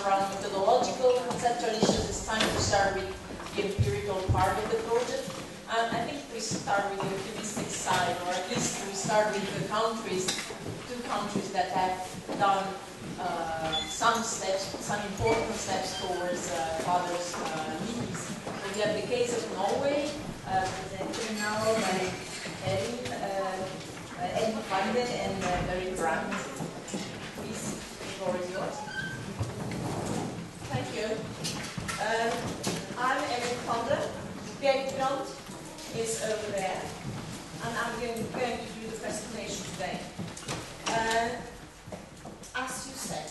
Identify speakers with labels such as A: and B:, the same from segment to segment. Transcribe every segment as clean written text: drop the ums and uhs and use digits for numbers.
A: around methodological, conceptual issues, it's time to start with the empirical part of the project. And I think we start with the optimistic side, or at least we start with the countries, 2 countries that have done some steps, some important steps towards fathers' needs. So we have the case of Norway, presented now by Elin, Kvande and Berit. Please, the floor is yours. Thank you. I'm Elin Kvande. Brandth is over there, and I'm going to do the presentation today. As you said,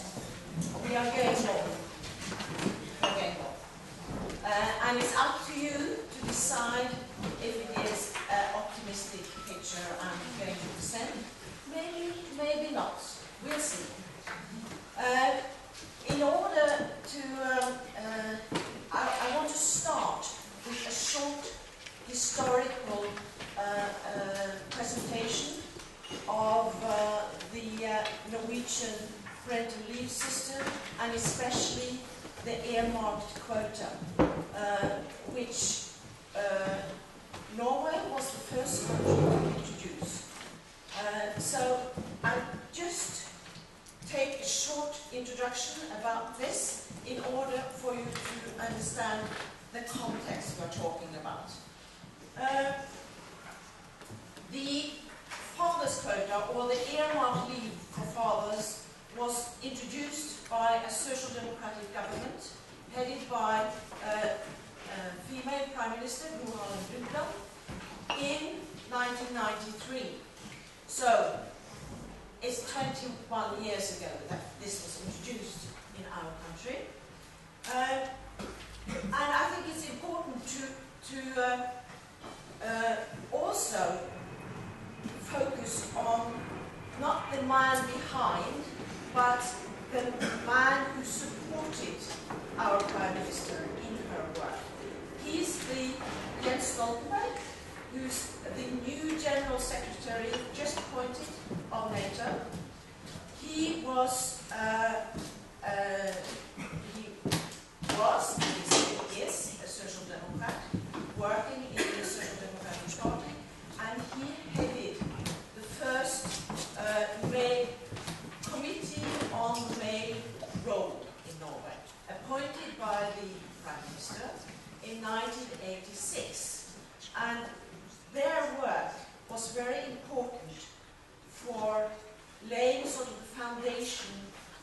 A: we are going home. And it's up to you to decide if it is an optimistic picture I'm going to present. Maybe, maybe not. We'll see. In order to, I want to start with a short historical presentation of the Norwegian parental leave system, and especially the earmarked quota, which Norway was the first country to introduce. So I'll just take a short introduction about this in order for you to understand the context we're talking about. The father's quota, or the earmarked leave for fathers, was introduced by a social democratic government headed by a female Prime Minister, Brandth, in 1993. So it's 21 years ago that this was introduced in our country. And I think it's important to also focus on not the man behind, but the man who supported our Prime Minister in her work. He's the Jens Stoltenberg, who's the new General Secretary just appointed of NATO. He was, he still is a Social Democrat, working in the Social Democratic Party, and he headed the first Committee on Male Role in Norway, appointed by the Prime Minister in 1986. And their work was very important for laying sort of the foundation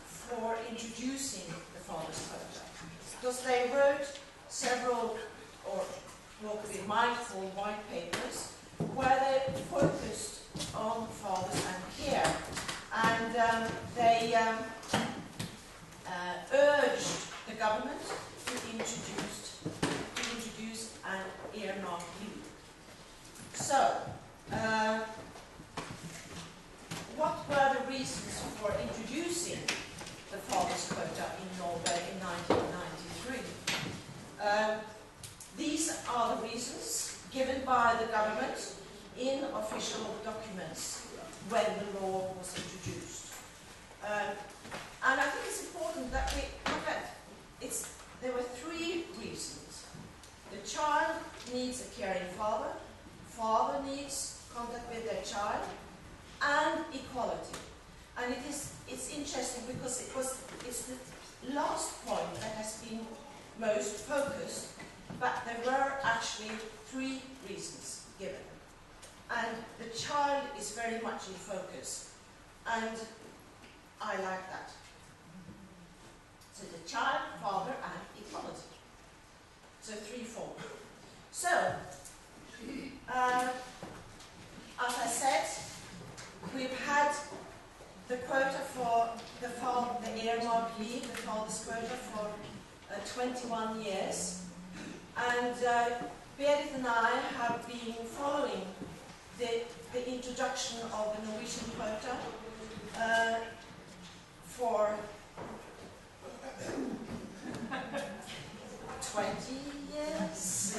A: for introducing the father's quota, because they wrote several, or what could be mindful white papers, where they focused on fathers and care, and they urged the government to introduce an earmarked leave. So, what were the reasons for introducing the father's quota in Norway in 1993? These are the reasons given by the government in official documents when the law was introduced. And I think it's important that we look at there were 3 reasons. The child needs a caring father, father needs contact with their child, and equality. And it's interesting because it's the last point that has been most focused, but there were actually 3 reasons given. And the child is very much in focus, and I like that. So the child, father, and equality. So 3-4. So, as I said, we've had the quota for the earmarked leave, the father's quota, for 21 years. And Berit and I have been following the introduction of the Norwegian quota for 20 years.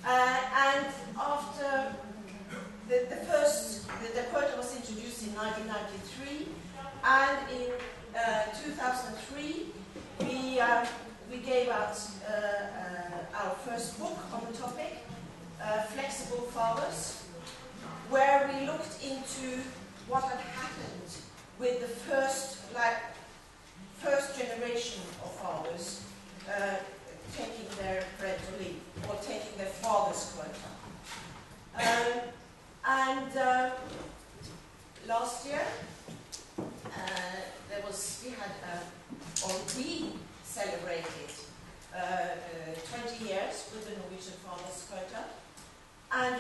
A: And after the quota was introduced in 1993, and in 2003 fathers, where we looked into what had happened with the first generation of fathers taking their parental leave, or taking their father's quota. Last year, we celebrated 20 years with the Norwegian fathers quota, and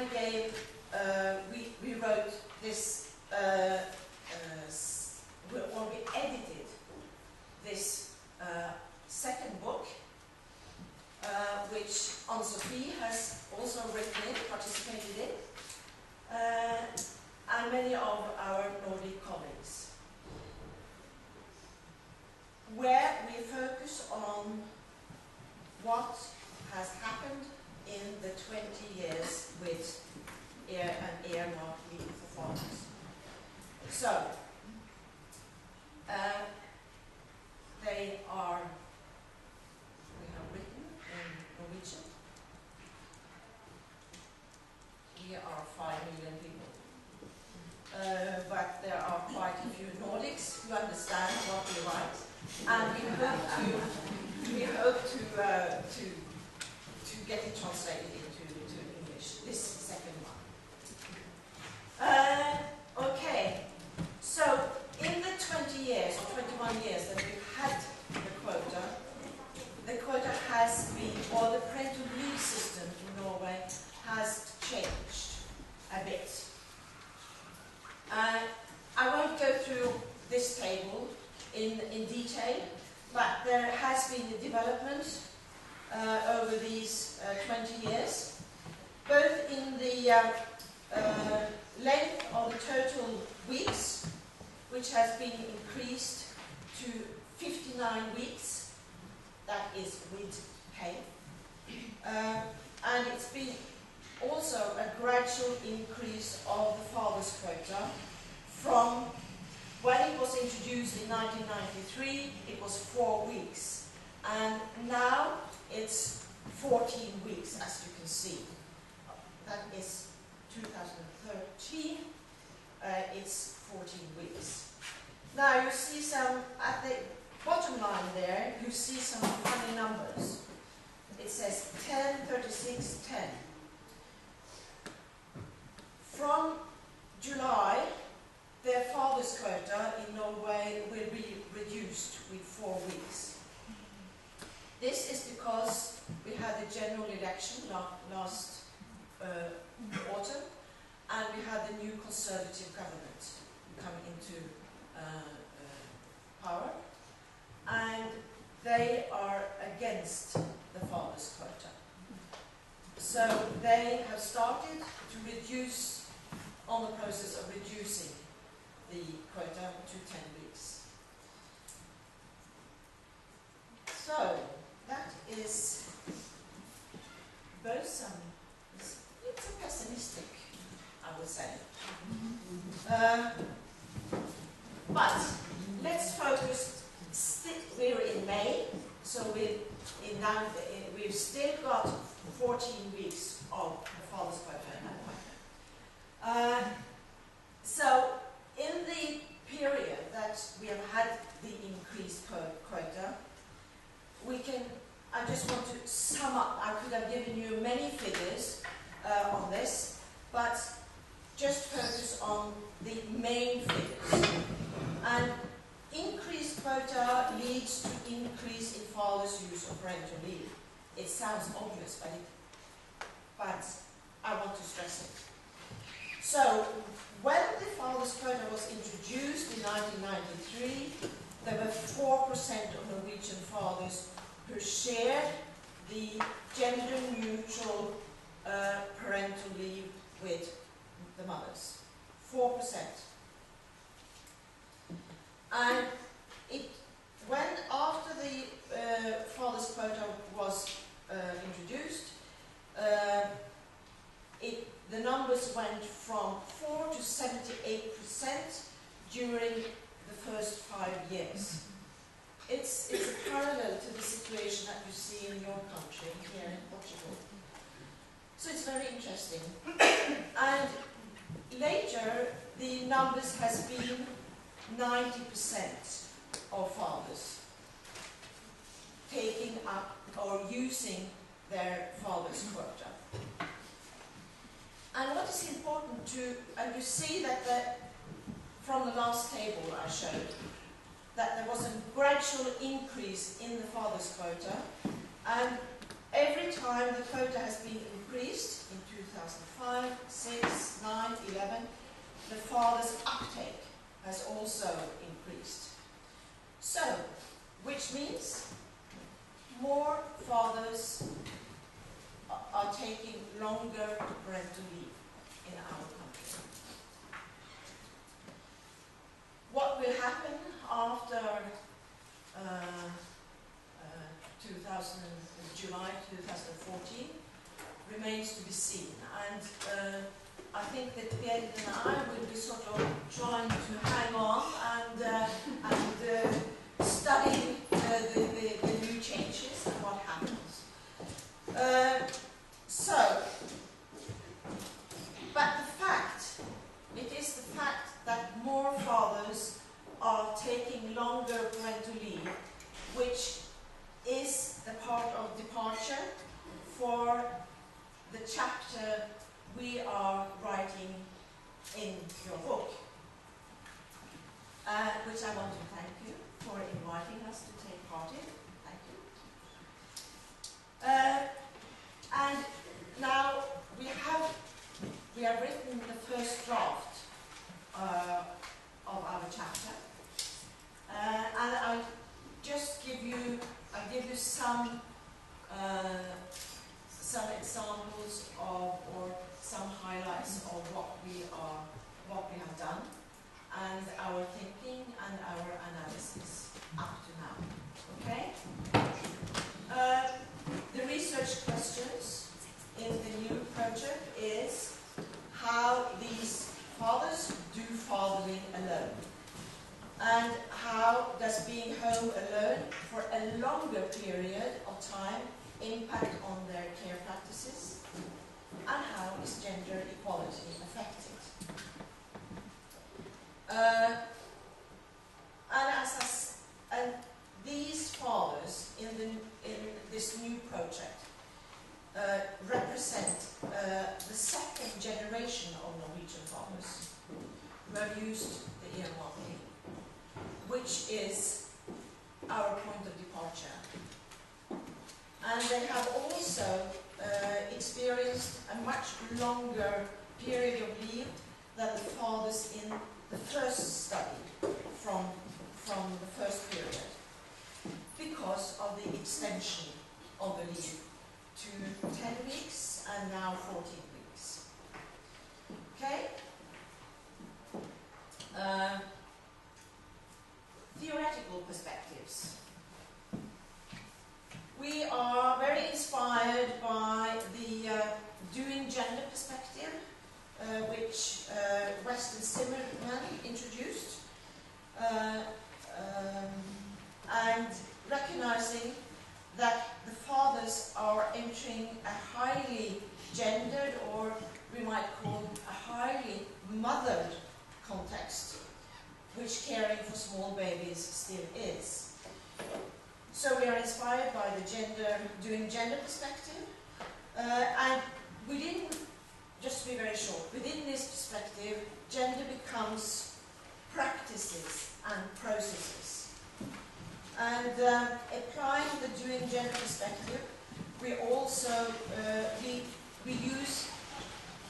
A: we wrote this, we edited this second book, which Anne-Sophie has also written in, participated in, and many of our Nordic colleagues, where we focus on what has happened in the 20 years with an earmarked leave for fathers. So, we have written in Norwegian. We are 5 million people. But there are quite a few Nordics who understand what we write, and we hope to get it translated into English, this second one. Okay, so in the 20 years or 21 years that we've had the quota has been, or the parental leave system in Norway has changed a bit. I won't go through this table in detail, but there has been a development over these 20 years, both in the length of the total weeks, which has been increased to 59 weeks, that is with pay, and it's been also a gradual increase of the father's quota from when it was introduced in 1993, it was 4 weeks, and now it's 14 weeks, as you can see. That is 2013, it's 14 weeks. Now you see some, at the bottom line there, you see some funny numbers. It says 10, 36, 10. From July, their father's quota in Norway will be reduced with 4 weeks. This is because we had a general election last autumn, and we had the new conservative government come into power, and they are against the father's quota. So they have started to reduce, on the process of reducing the quota to 10 weeks. So that is both some, it's a pessimistic, I would say. But let's focus, we're in May, so we've still got 14 weeks of the father's quota in that way. So in the period that we have had the increased quota, I just want to sum up. I could have given you many figures on this, but just focus on the main figures. And increased quota leads to increase in fathers' use of parental leave. It sounds obvious, but I want to stress it. So, when the father's quota was introduced in 1993, there were 4% of Norwegian fathers who shared the gender-neutral parental leave with the mothers. 4%. And after the father's quota was introduced, the numbers went from 4 to 78% during the first 5 years. It's a parallel to the situation that you see in your country, here in Portugal. So it's very interesting. And later, the numbers has been 90% of fathers taking up or using their father's quota. And what is important to, and you see that from the last table I showed, that there was a gradual increase in the father's quota, and every time the quota has been increased, in 2005, 6, 9, 11, the father's uptake has also increased. So, which means more fathers are taking longer parental leave in our country. What will happen after July 2014 remains to be seen, and I think that Berit and I will be sort of trying to hang on and study the new changes and what happens. But it is the fact that more fathers are taking longer parental leave, which is the part of departure for the chapter we are writing in your book, which I want to thank you for inviting us to take part in. Thank you. And now we have written the first draft of our chapter, and I'll just give you some examples of, or some highlights of what we have done, and our thinking and our analysis up to now. Okay? The research questions in the new project is how these fathers do fathering alone, and how does being home alone for a longer period of time impact on their care practices, and how is gender equality affected. And these fathers in this new project represent the second generation of Norwegian fathers who have used the EEA, which is our point of departure. And they have also experienced a much longer period of leave than the fathers in the first study from the first period, because of the extension of the leave to 10 weeks and now 14 weeks. Okay? Theoretical perspectives. We are very inspired by the doing gender perspective, which Weston Zimmerman introduced, and recognizing that the fathers are entering a highly gendered, or we might call a highly mothered context, which caring for small babies still is. So we are inspired by the doing gender perspective, and within, just to be very short, within this perspective, gender becomes practices and processes. And applying the doing gender perspective, we also we use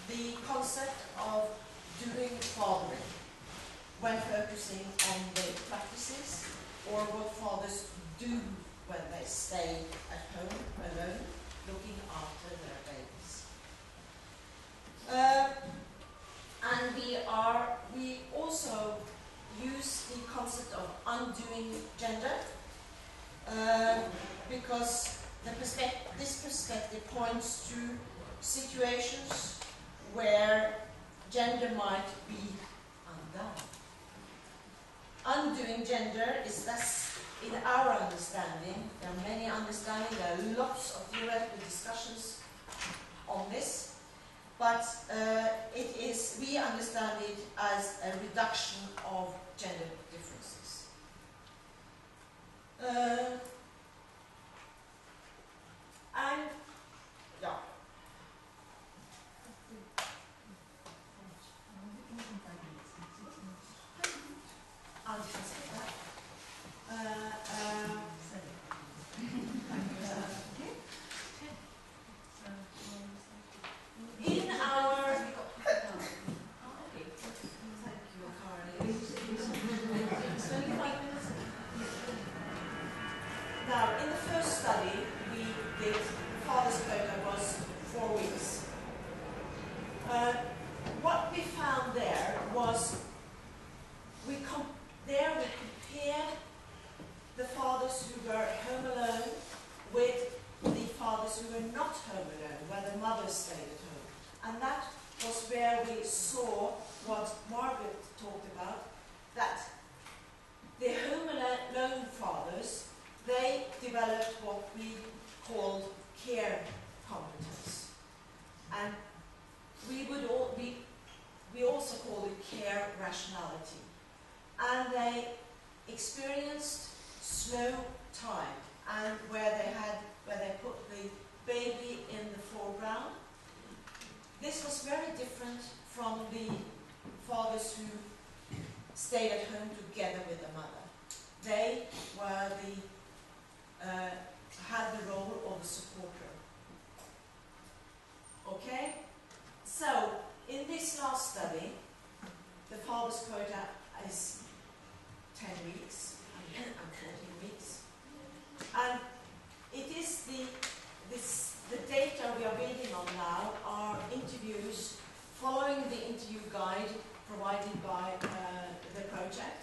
A: the concept of doing fathering when focusing on the practices, or what fathers do when they stay at home alone, looking after their babies. And we also use the concept of undoing gender, because this perspective points to situations where gender might be undone. Undoing gender is thus, in our understanding, there are many understandings, there are lots of theoretical discussions on this, but we understand it as a reduction of gender differences. And yeah. I'll just say that. In our now, in the first study we did, the father's quota was 4 weeks. What we found there was we compared the fathers who were home alone with the fathers who were not home alone, where the mothers stayed at home. And that was where we saw what Margaret talked about, that the home alone fathers, they developed what we called care competence. And we also call it care rationality. And they experienced slow time, and where they put the baby in the foreground. This was very different from the fathers who stayed at home together with the mother. They were had the role of the supporter. Okay? So, in this last study, the father's quota is 10 weeks and 14 weeks. And it is the data we are building on now are interviews following the interview guide provided by the project.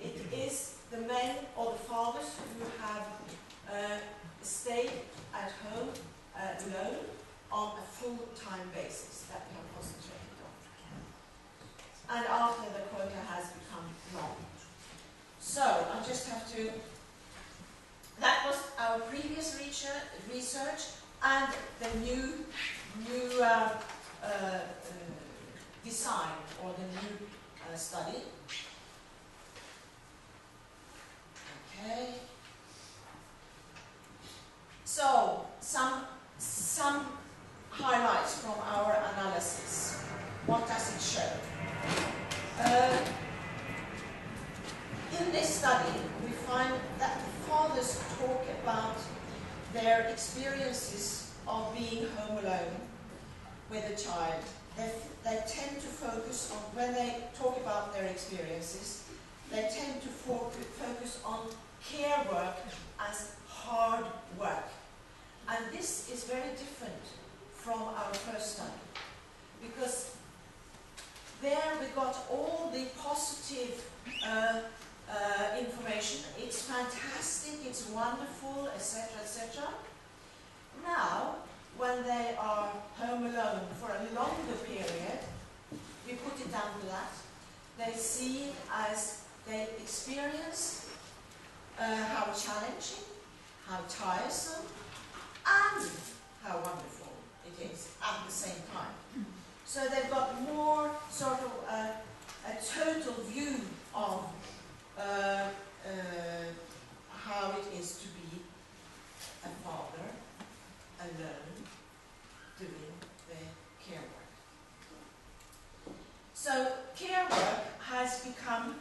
A: It is the men or the fathers who have stayed at home alone on a full-time basis that we have concentrated on. And after the quota has become long. So, I just have to... That was our previous research and the new design or the new study. Okay. So, some highlights from our analysis. What does it show? In this study, we find that the fathers talk about their experiences of being home alone with a child. They tend to focus on, when they talk about their experiences, they tend to focus on care work as hard work. And this is very different from our first study, because there we got all the positive information. It's fantastic, it's wonderful, etc., etc. Now, when they are home alone for a longer period, we put it down to that. They see it as they experience how challenging, how tiresome, and how wonderful it is at the same time. So they've got more sort of a total view of how it is to be a father alone doing the care work. So care work has become,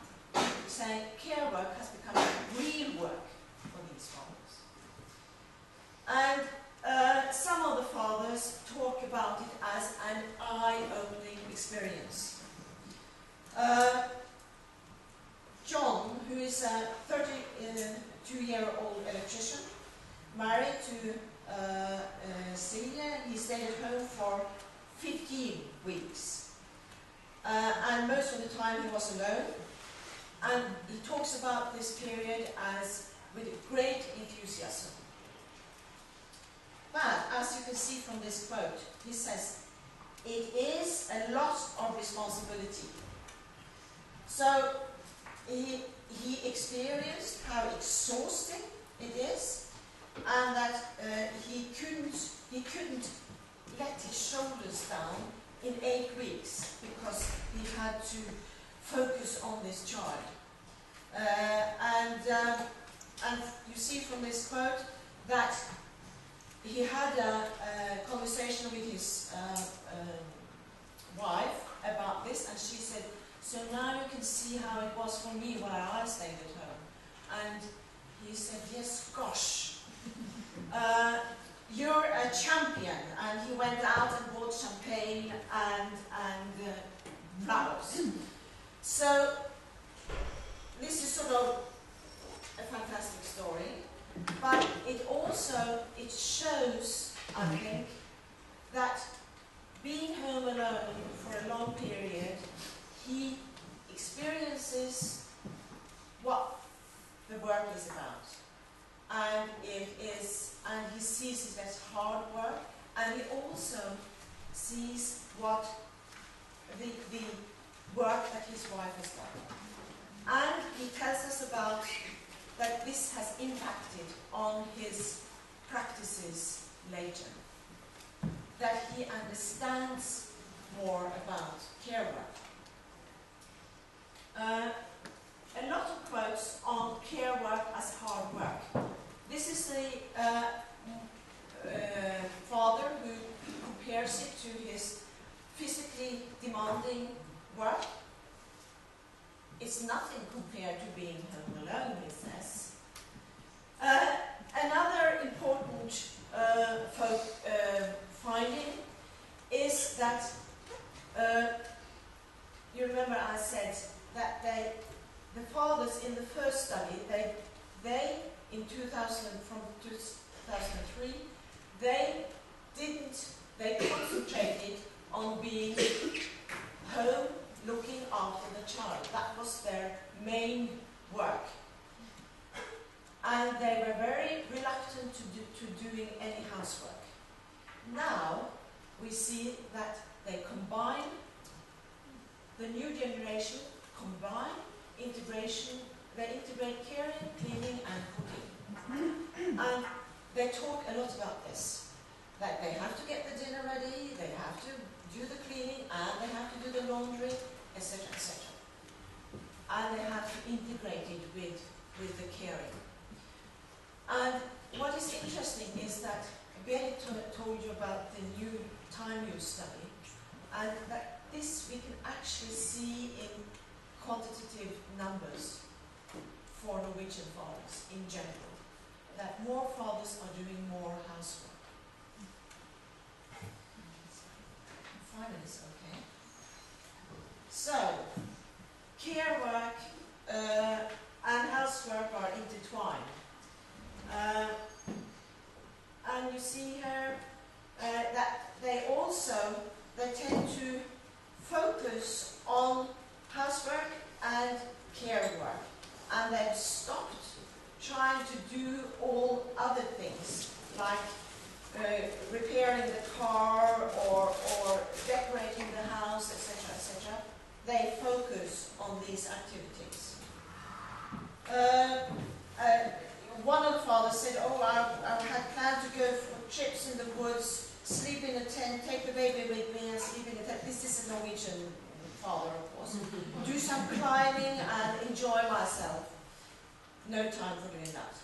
A: care work has become real work for these fathers. And some of the fathers talk about it as an eye-opening experience. John, who is a 32-year-old electrician, married to Celia, he stayed at home for 15 weeks. And most of the time he was alone. And he talks about this period as with great enthusiasm. But, as you can see from this quote, he says, it is a lot of responsibility. So, he experienced how exhausting it is, and that he couldn't let his shoulders down in 8 weeks because he had to focus on this child. And you see from this quote that he had a conversation with his wife about this, and she said, "So now you can see how it was for me while I stayed at home." And he said, "Yes, gosh, you're a champion." And he went out and bought champagne and flowers. So this is sort of a fantastic story, but it shows, I think, that being home alone for a long period, he experiences what the work is about, and he sees it as hard work, and he also sees what the work that his wife has done. And he tells us about that this has impacted on his practices later, that he understands more about care work. A lot of quotes on care work as hard work. This is the father who compares it to his physically demanding work. It's nothing compared to being home alone, he says. Another important finding is that you remember I said that the fathers in the first study, they in 2003, they concentrated on being home looking after the child. That was their main work. And they were very reluctant to doing any housework. Now we see that they combine, the new generation combine integration, they integrate caring, cleaning and cooking. And they talk a lot about this, that they have to get the dinner ready, they have to do the cleaning, and they have to do the laundry, etc., etc. And they have to integrate it with the caring. And what is interesting is that Berit told you about the new time use study, and that this we can actually see in quantitative numbers for Norwegian fathers in general, that more fathers are doing more housework. Finally, it's okay. So, care work and housework are intertwined. And you see here that they tend to focus on housework and care work, and they've stopped trying to do all other things like repairing the car or decorating the house, etc., etc. They focus on these activities. One of the fathers said, "Oh, I had planned to go for trips in the woods, sleep in a tent, take the baby with me and sleep in a tent." This is a Norwegian father, of course. "Do some climbing and enjoy myself." No time for doing that.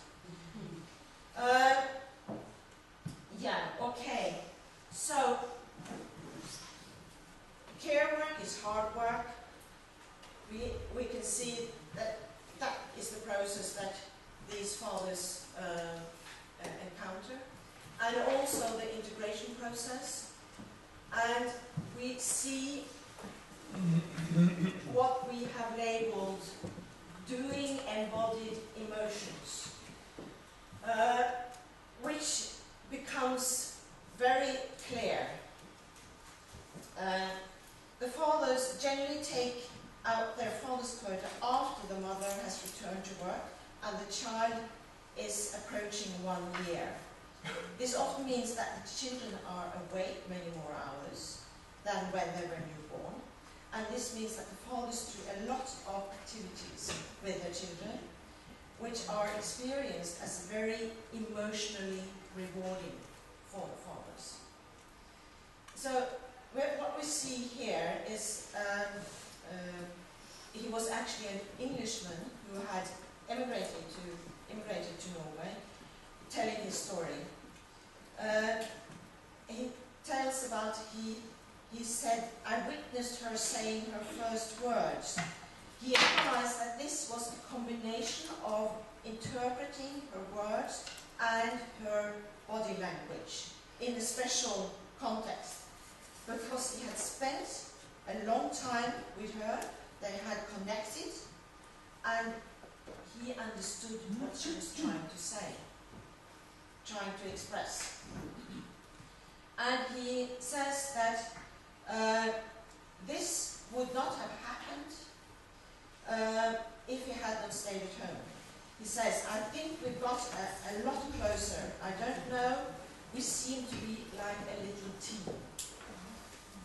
A: Yeah, okay. So, care work is hard work. We can see that is the process that these fathers encounter, and also the integration process. And we see what we have labeled doing embodied emotions, which becomes very clear. The fathers generally take out their father's quota after the mother has returned to work and the child is approaching 1 year. This often means that the children are awake many more hours than when they were newborn, and this means that the fathers do a lot of activities with their children, which are experienced as very emotionally rewarding for the fathers. So what we see here is he was actually an Englishman who had immigrated to Norway, telling his story. He tells about he said, "I witnessed her saying her first words." He emphasized that this was a combination of interpreting her words and her body language in a special context, because he had spent a long time with her, they had connected, and he understood what she was trying to say, trying to express. And he says that this would not have happened if he had not stayed at home. He says, "I think we got a lot closer. I don't know, we seem to be like a little team.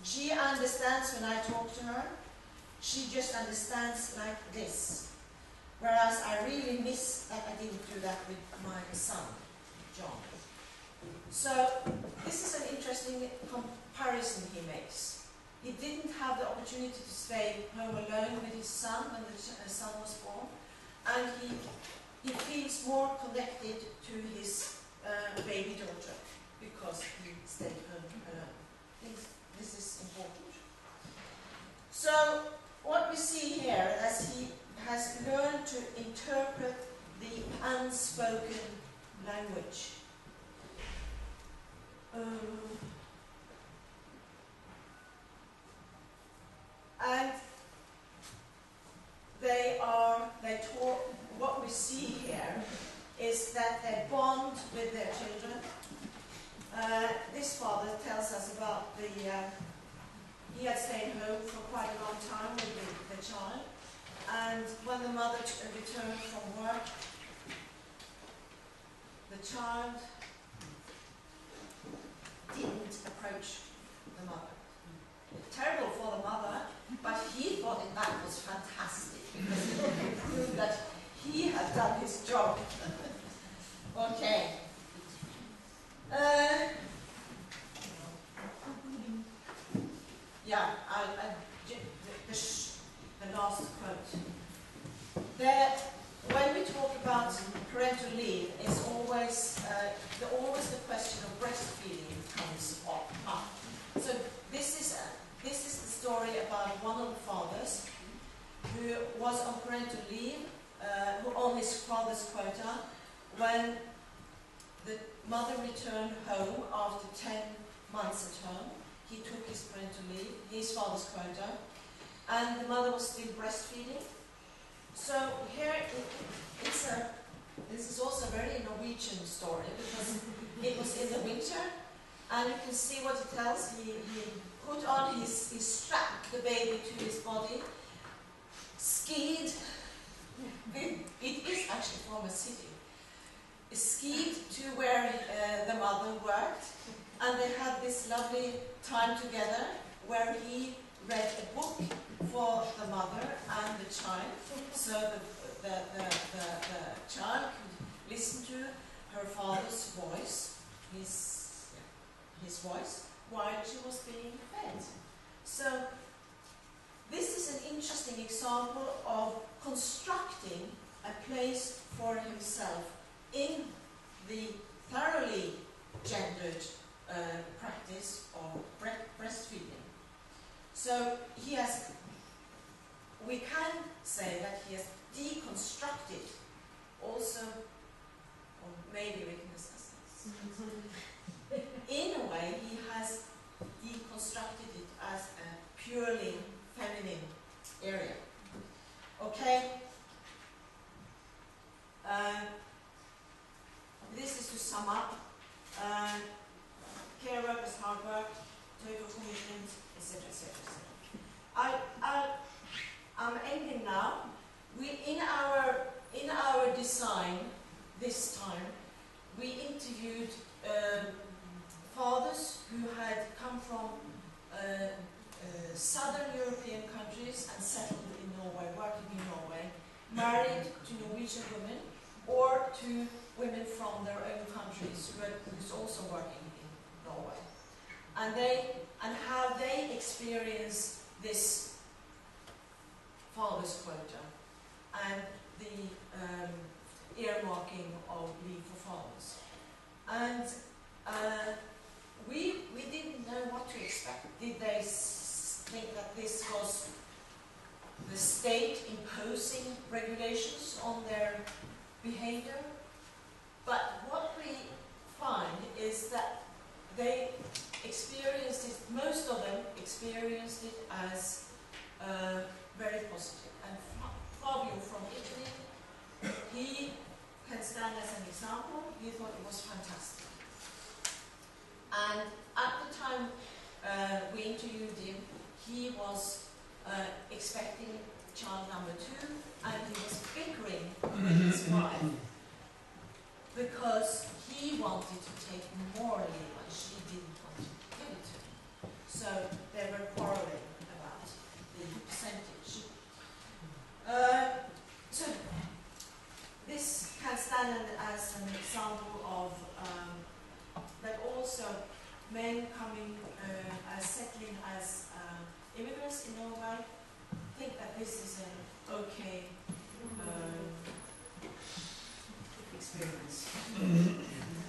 A: She understands when I talk to her. She just understands like this. Whereas I really miss that I didn't do that with my son, John." So this is an interesting comparison he makes. He didn't have the opportunity to stay home alone with his son when the son was born, and he feels more connected to his baby daughter because he stayed home alone. I think this is important. So what we see here, as he has learned to interpret the unspoken language. And they talk, what we see here is that they bond with their children. This father tells us about he had stayed home for quite a long time with the child, and when the mother returned from work, the child didn't approach the mother. Terrible for the mother, but he thought that was fantastic because it proved that he had done his job. Okay. Yeah, the last quote. When we talk about parental leave, it's always the question of breastfeeding comes up. So this is the story about one of the fathers who was on parental leave, on his father's quota, when the mother returned home after 10 months at home. He took his parental leave, his father's quota, and the mother was still breastfeeding. So here this is also a very Norwegian story because it was in the winter, and you can see what it tells. He put on his strap the baby to his body, skied. It is actually from a city. Skied to where the mother worked, and they had this lovely time together where he read a book for the mother and the child, so the child could listen to her father's voice, his voice, while she was being fed. So this is an interesting example of constructing a place for himself in the thoroughly gendered practice of breastfeeding. So we can say that he has deconstructed also, or maybe we can discuss this. In a way, he has deconstructed it as a purely feminine area. Okay? This is to sum up. Care work is hard work, total commitment, etc., etc., etc. I'm ending now. In our design this time, we interviewed fathers who had come from southern European countries and settled in Norway, working in Norway, married to Norwegian women or to women from their own countries who's also working in Norway. And how they experience this father's quota and the earmarking of leave for fathers. And we didn't know what to expect. Did they think that this was the state imposing regulations on their behavior? But what we find is that they experienced it, most of them experienced it as very positive. And Fabio from Italy, he can stand as an example. He thought it was fantastic. And at the time we interviewed him, he was expecting child number 2, and he was bickering with his wife because he wanted to take more leave and she didn't want to give it to him. So they were quarreling about the percentage. So this can stand as an example of that also men coming as settling as immigrants in Norway think that this is an okay experience.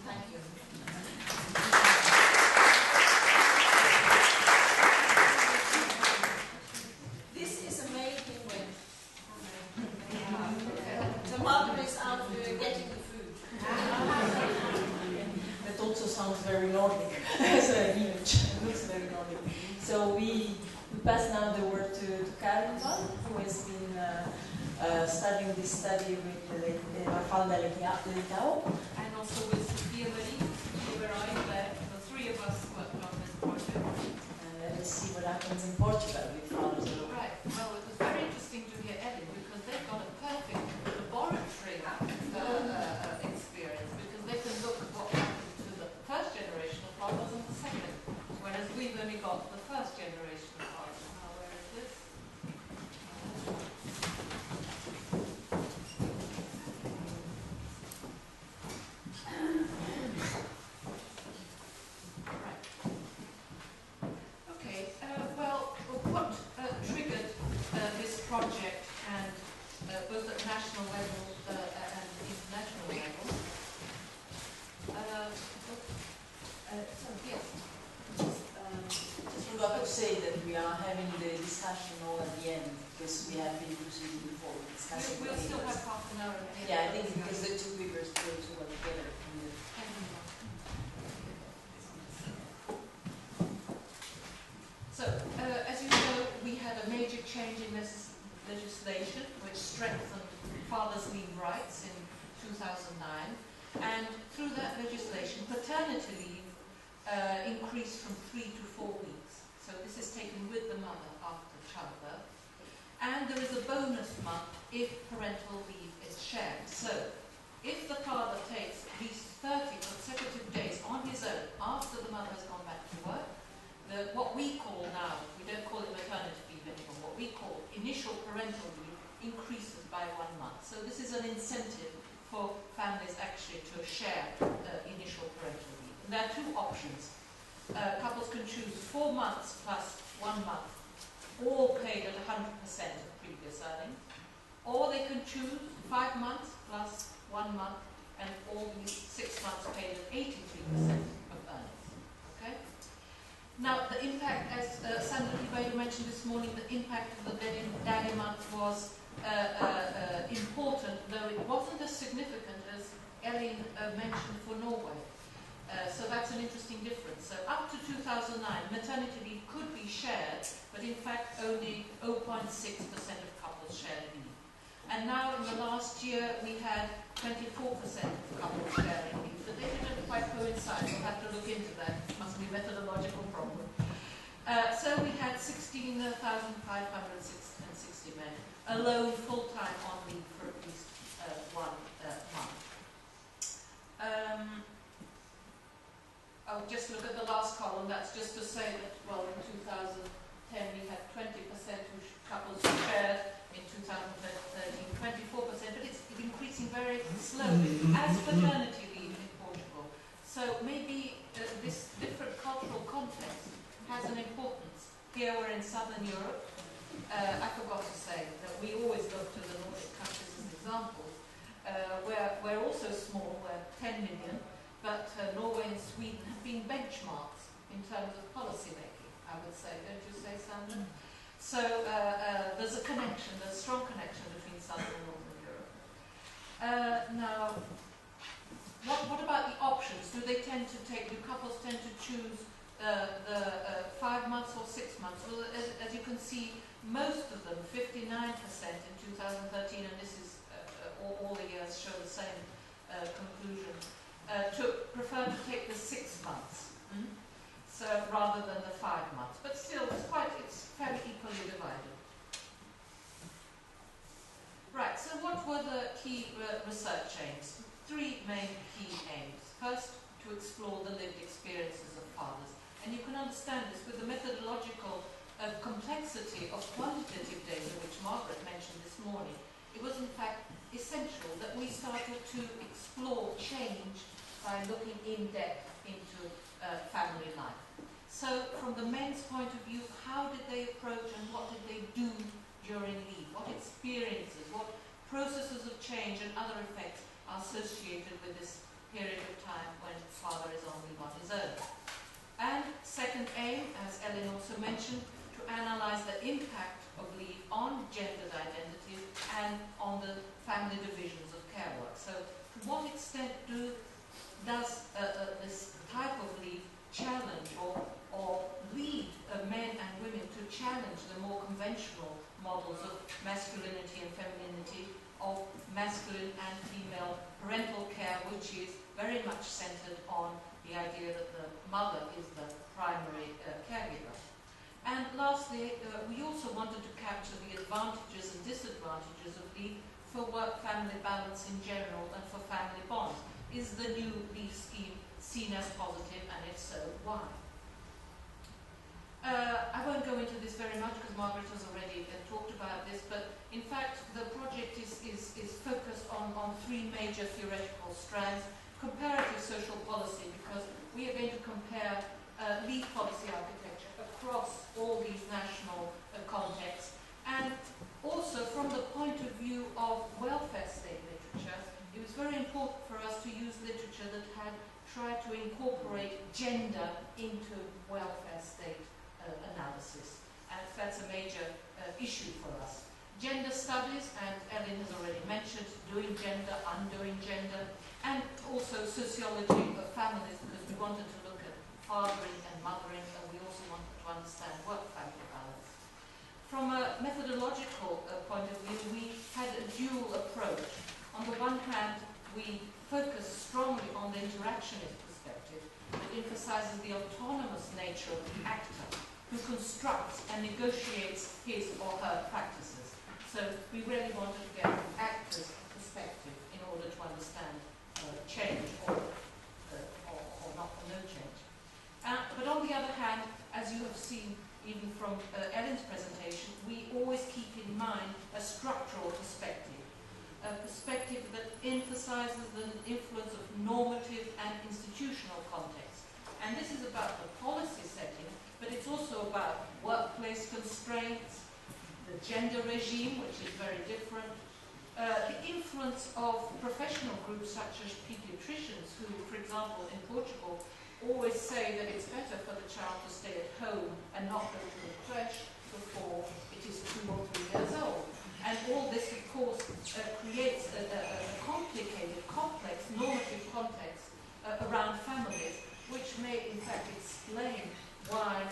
A: Thank you. This is a main penguin. The mother is out getting the food.
B: That also sounds very Nordic as an image. It looks very Nordic. So we pass now the word to Karin, who has been studying this study with Mafalda Leitão.
C: And also with Berit, where I led, the three of us worked on this project.
B: And let's see what happens in Portugal with fathers.
C: Right, well it was very interesting to hear Elin, because they've got a perfect laboratory experience, because they can look at what happened to the first generation of fathers and the second, whereas we've only got the first generation of fathers. Now, where is this? Right. Okay, well, what triggered this project, and both at national level and international level? So, yes.
B: Just forgot to say that we are having the discussion all at the end, because we have been proceeding before discussing.
C: We'll still have half an hour.
B: Yeah, I think because the two papers go so well together.
C: So, as you know, we had a major change in this legislation which strengthened fathers' leave rights in 2009, and through that legislation, paternity leave increased from 3 to 4 weeks. So this is taken with the mother after childbirth, and there is a bonus month if parental leave is shared. So, if the father takes at least 30 consecutive days on his own after the mother has gone back to work, what we call now, we don't call it maternity leave anymore, what we call initial parental leave increases by 1 month. So this is an incentive for families actually to share initial parental leave. And there are two options. Couples can choose 4 months plus 1 month, all paid at 100% of previous earnings, or they can choose 5 months plus 1 month and all these 6 months paid at 83% of earnings. Okay? Now, the impact, as Sandra Kvande mentioned this morning, the impact of the daddy month was important, though it wasn't as significant as Elin mentioned for Norway. So that's an interesting difference. So up to 2009, maternity leave could be shared, but in fact only 0.6% of couples shared leave. And now in the last year we had 24% of couples sharing leave. The data didn't quite coincide, we'll have to look into that. It must be a methodological problem. So we had 16,560 men alone full-time on leave for at least 1 month. I'll just look at the last column. That's just to say that, well, in 2010 we had 20% couples who shared. In 2013, 24%, but it's increasing very slowly. has paternity leave in Portugal. So maybe this different cultural context has an importance. Here we're in Southern Europe. I forgot to say that we always look to the Nordic countries as examples. We're also small, we're 10 million, but Norway and Sweden have been benchmarks in terms of policy making, I would say. Don't you say, Sandra? So there's a connection, there's a strong connection between Southern and Northern Europe. Now, what about the options? Do couples tend to choose the 5 months or 6 months? Well, as you can see, most of them, 59% in 2013, and this is all the years show the same conclusion, prefer to take the 6 months, so rather than the 5 months. But still, it's fairly equally divided. Right. So, what were the key research aims? 3 main key aims. First, to explore the lived experiences of fathers, and you can understand this with the methodological complexity of quantitative data, which Margaret mentioned this morning. It was in fact essential that we started to explore change by looking in depth into family life. So from the men's point of view, how did they approach and what did they do during leave? What experiences, what processes of change and other effects are associated with this period of time when father is only on his own? And second aim, as Elin also mentioned, to analyze the impact of leave on gendered identities and on the family divisions of care work. So to what extent does this type of leave challenge or lead men and women to challenge the more conventional models of masculinity and femininity, of masculine and female parental care, which is very much centered on the idea that the mother is the primary caregiver. And lastly, we also wanted to capture the advantages and disadvantages of leave for work-family balance in general and for family bonds. Is the new leave scheme seen as positive, and if so, why? I won't go into this very much because Margaret has already talked about this, but in fact the project is focused on 3 major theoretical strands. Comparative social policy, because we are going to compare leave policy architecture across all these national contexts, and also from the point of view of welfare state literature. It was very important for us to use literature that had tried to incorporate gender into welfare state analysis, and that's a major issue for us. Gender studies, and Elin has already mentioned, doing gender, undoing gender, and also sociology of families, because we wanted to look at fathering and mothering, and we also wanted to understand work-family balance. From a methodological point of view, we had a dual approach. On the one hand, we focused strongly on the interactionist perspective that emphasizes the autonomous nature of the actor, who constructs and negotiates his or her practices. So we really wanted to get an actor's perspective in order to understand change or not or no change. But on the other hand, as you have seen even from Elin's presentation, we always keep in mind a structural perspective, a perspective that emphasizes the influence of normative and institutional context. And this is about the policy setting, but it's also about workplace constraints, the gender regime, which is very different, the influence of professional groups such as pediatricians, who, for example, in Portugal, always say that it's better for the child to stay at home and not go to the creche before it is 2 or 3 years old. And all this, of course, creates a complicated, complex, normative context around families, which may, in fact, explain why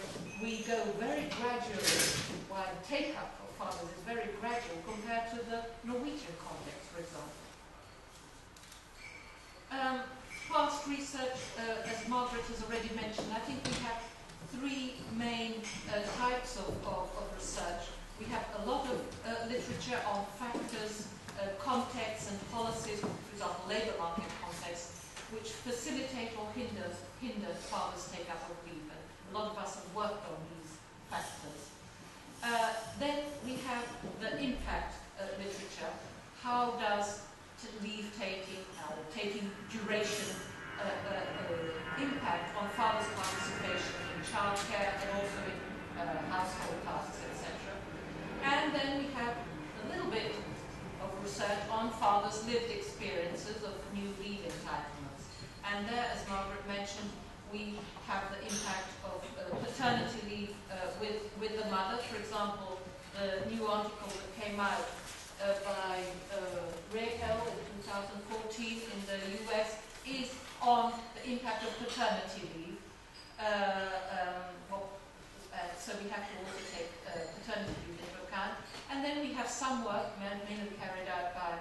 C: we go very gradually, why the take-up of fathers is very gradual compared to the Norwegian context, for example. Past research, as Margaret has already mentioned, I think we have 3 main types of research. We have a lot of literature on factors, contexts and policies, for example, labour market context, which facilitate or hinder fathers' take-up of leave. And a lot of us have worked on these factors. Then we have the impact literature. How does leave taking And there, as Margaret mentioned, we have the impact of paternity leave with the mother. For example, the new article that came out by Rehel in 2014 in the US is on the impact of paternity leave. So we have to also take paternity leave into account. And then we have some work mainly carried out by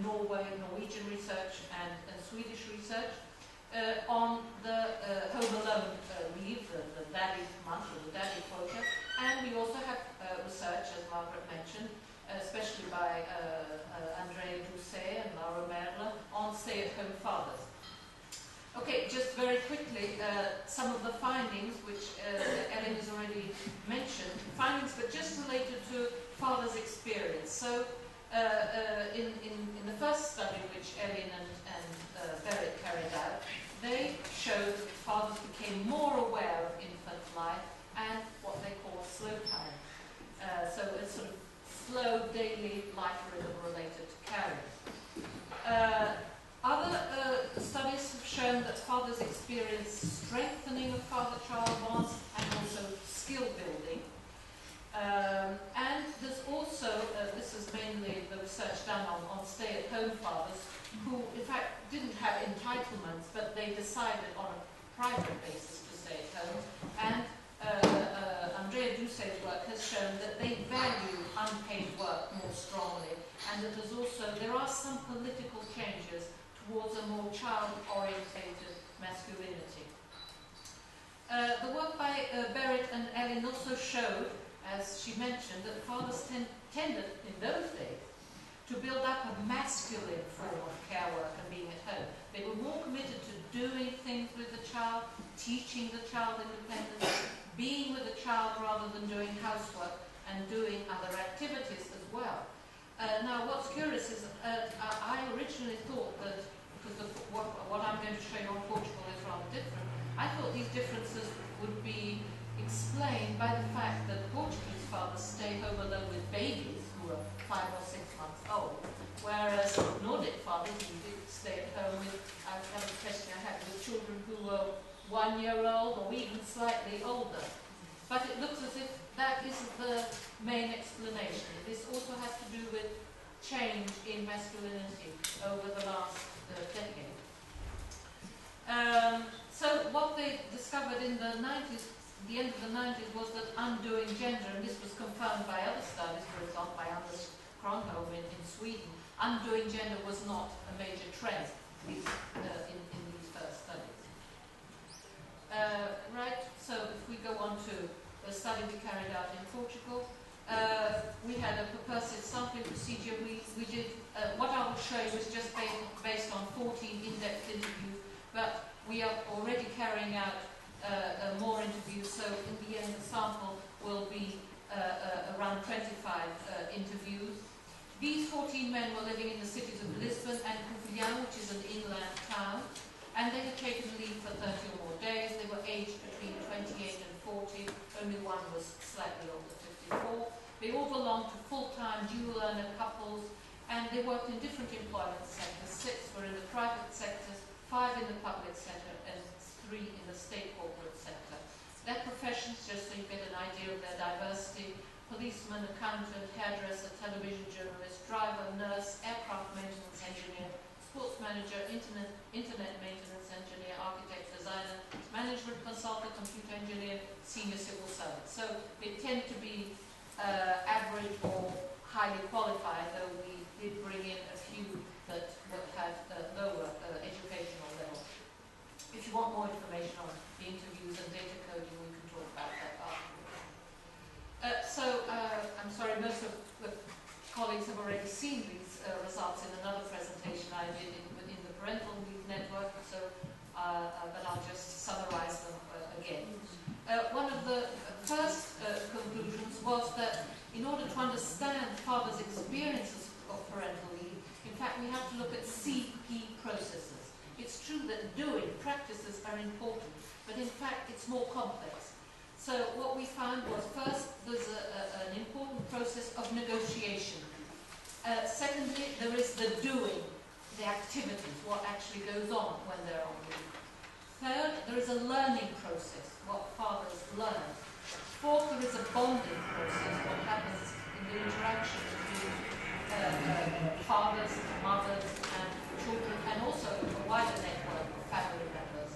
C: Norwegian research and Swedish research on the home alone leave, the daddy month or the daddy quota. And we also have research, as Margaret mentioned, especially by Andrea Doucet and Laura Merle, on stay-at-home fathers. Okay, just very quickly, some of the findings, which Elin has already mentioned, findings but just related to fathers' experience. So, in the first study, which Elin and Berit carried out, they showed that fathers became more aware of infant life and what they call slow time. So it's sort of slow daily life rhythm related to caring. Other studies have shown that fathers experience strengthening of father-child bonds and also skill building. And there's also, this is mainly the research done on stay-at-home fathers who, in fact, didn't have entitlements, but they decided on a private basis to stay at home. And Andrea Doucet's work has shown that they value unpaid work more strongly, and that there are some political changes towards a more child-orientated masculinity. The work by Berit and Elin also showed, as she mentioned, that fathers tended in those days to build up a masculine form of care work and being at home. They were more committed to doing things with the child, teaching the child independence, being with the child rather than doing housework and doing other activities as well. Now, what's curious is I originally thought that, because what I'm going to show you on Portugal is rather different, I thought these differences would be explained by the fact that Portuguese fathers stay home alone with babies who are 5 or 6 months old, whereas Nordic fathers usually stay at home with, I have a question I had, with children who were 1 year old or even slightly older. But it looks as if that isn't the main explanation. This also has to do with change in masculinity over the last decade. So what they discovered in the 90s, the end of the 90s, was that undoing gender, and this was confirmed by other studies, for example by Anders Kronholm in Sweden, undoing gender was not a major trend in these first studies. Right, so if we go on to a study we carried out in Portugal, we had a purposive sampling procedure. We did, what I will show you is just based on 14 in-depth interviews, but we are already carrying out more interviews, so in the end the sample will be around 25 interviews. These 14 men were living in the cities of Lisbon and Covilhã, which is an inland town, and they had taken leave for 30 or more days. They were aged between 28 and 40, only one was slightly older, 54. They all belonged to full-time dual-earner couples, and they worked in different employment sectors. 6 were in the private sectors, 5 in the public sector, and 3 in the state corporate sector. Their professions, just so you get an idea of their diversity: policeman, accountant, hairdresser, television journalist, driver, nurse, aircraft maintenance engineer, sports manager, internet maintenance engineer, architect, designer, management consultant, computer engineer, senior civil servant. So they tend to be average or highly qualified, though we did bring in a few that had lower educational level. If you want more information on the interviews and data coding, we can talk about that afterwards. I'm sorry, most of the colleagues have already seen these results in another presentation I did within the parental leave network, but I'll just summarize them again. One of the first conclusions was that in order to understand fathers' experiences of parental leave, in fact, we have to look at CP processes. It's true that practices are important, but in fact, it's more complex. So what we found was, first, there's an important process of negotiation. Secondly, there is the doing the activities, what actually goes on when they're on leave. Third, there is a learning process, what fathers learn. Fourth, there is a bonding process, what happens in the interaction between fathers, mothers, and children, and also a wider network of family members.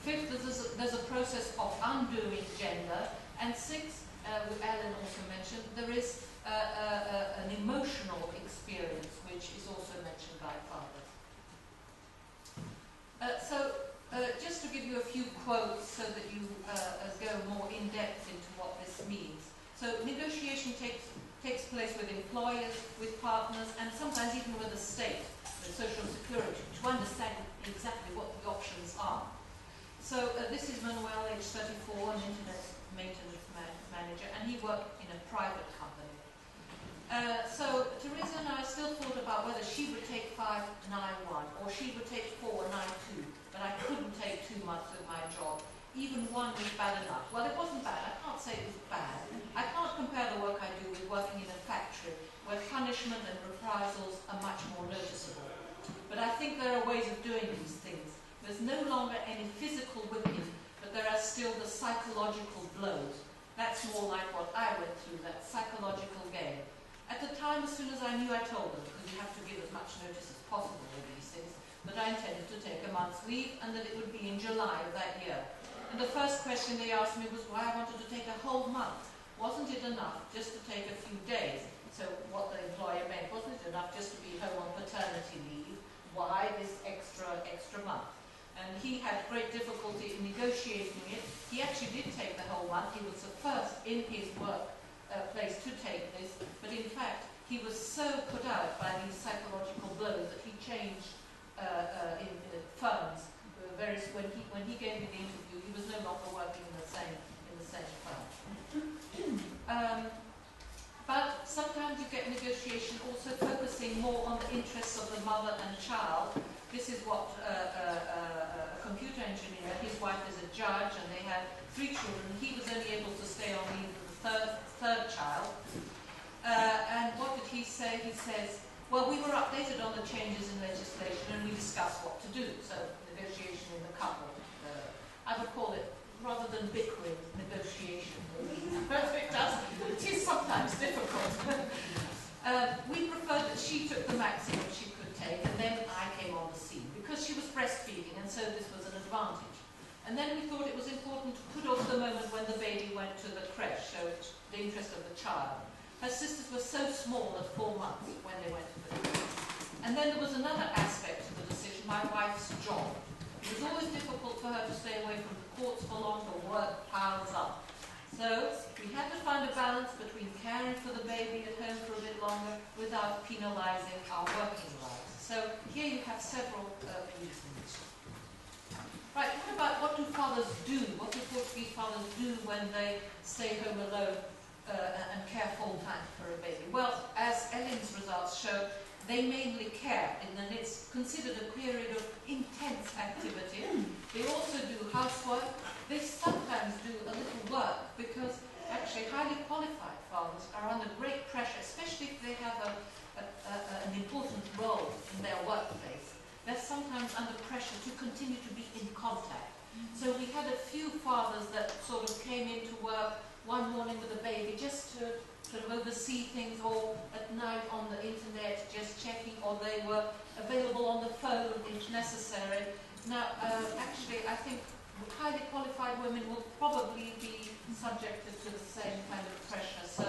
C: Fifth, there's a process of undoing gender. And sixth, Elin also mentioned, there is an emotional experience, which is also mentioned by fathers. Just to give you a few quotes so that you go more in depth into what this means. So negotiation takes place with employers, with partners, and sometimes even with the state, with social security, to understand exactly what the options are. So this is Manuel, age 34, an internet maintenance manager, and he worked in a private company. So Teresa and I still thought about whether she would take 591 or she would take 492, but I couldn't take 2 months with my job. Even 1 was bad enough. Well, it wasn't bad. I can't say it was bad. I can't compare the work I do with working in a factory where punishment and reprisals are much more noticeable. But I think there are ways of doing these things. There's no longer any physical whipping, but there are still the psychological blows. That's more like what I went through, that psychological game. At the time, as soon as I knew, I told them, because you have to give as much notice as possible with these things, that I intended to take a month's leave and that it would be in July of that year. And the first question they asked me was why I wanted to take a whole month. Wasn't it enough just to take a few days? So what the employer meant, wasn't it enough just to be home on paternity leave? Why this extra month? And he had great difficulty in negotiating it. He actually did take the whole month. He was the first in his work place to take this. But in fact, he was so put out by these psychological blows that he changed in firms. When he gave me the interview, he was no longer working in the same firm. But sometimes you get negotiation also focusing more on the interests of the mother and child. This is what a computer engineer, his wife is a judge, and they had 3 children. He was only able to stay on leave for the third child. And what did he say? He says, well, we were updated on the changes in legislation and we discussed what to do. So negotiation in the couple. I would call it, rather than bickering, negotiation. It is sometimes difficult. We preferred that she took the maximum she could take, and then I came on the scene, because she was breastfeeding, and so this was an advantage. And then we thought it was important to put off the moment when the baby went to the creche, so the interest of the child. Her sisters were so small at 4 months when they went to the creche. And then there was another aspect to the decision, my wife's job. It was always difficult for her to stay away from the courts for long, her work piles up. So we had to find a balance between caring for the baby at home for a bit longer without penalizing our working lives. So here you have several reasons. Right, what do fathers do? What do Portuguese fathers do when they stay home alone and care full time for a baby? Well, as Elin's results show, they mainly care, and then it's considered a period of intense activity. They also do housework. They sometimes do a little work because actually highly qualified fathers are under great pressure, especially if they have an important role in their workplace. They're sometimes under pressure to continue to be in contact. So we had a few fathers that sort of came into work one morning with a baby just to sort of oversee things, or at night on the internet just checking, or they were available on the phone if necessary. Now, actually, I think highly qualified women will probably be subjected to the same kind of pressure. So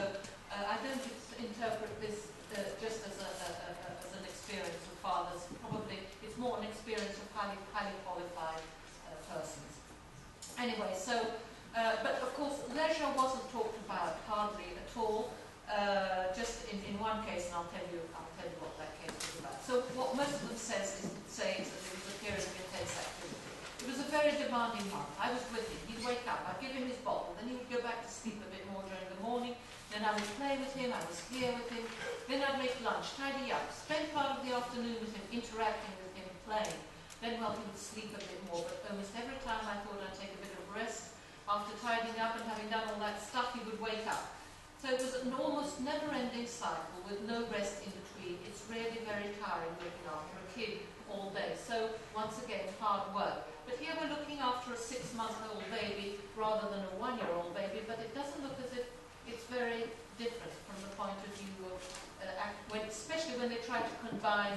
C: I don't interpret this just as an experience of fathers. Probably it's more an experience of highly qualified persons. Anyway, so but of course leisure wasn't talked about hardly at all. Just in one case, and I'll tell you what that case was about. So what most of them say is that it was a period of intense activity. It was a very demanding month. I was with him. He'd wake up, I'd give him his bottle, then he would go back to sleep a bit more during the morning. Then I would play with him, I was here with him. Then I'd make lunch, tidy up, spend part of the afternoon with him, interacting with him, playing. Then, well, he would sleep a bit more, but almost every time I thought I'd take a bit of rest, after tidying up and having done all that stuff, he would wake up. So it was an almost never-ending cycle with no rest in between. It's really very tiring looking after a kid all day. So once again, hard work. But here we're looking after a 6-month-old baby rather than a 1-year-old baby, but it doesn't look as if it's very different from the point of view of, especially when they try to combine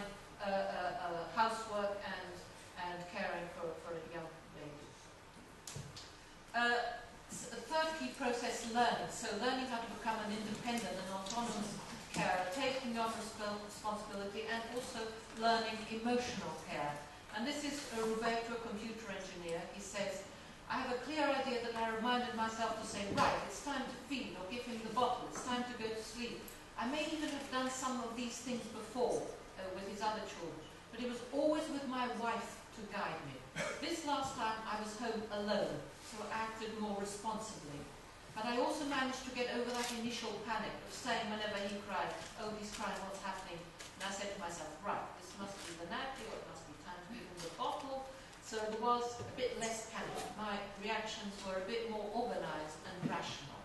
C: housework and caring for a young baby. Third key process, learning. So learning how to become an independent and autonomous carer, taking on responsibility, and also learning emotional care. And this is Roberto, a computer engineer. He says, I have a clear idea that I reminded myself to say, right, it's time to feed or give him the bottle, it's time to go to sleep. I may even have done some of these things before with his other children, but it was always with my wife to guide me. This last time I was home alone, so I acted more responsibly. But I also managed to get over that initial panic of saying whenever he cried, oh, he's crying, what's happening? And I said to myself, right, this must be the nappy, or it must be time to give him the bottle. So there was a bit less panic. My reactions were a bit more organized and rational.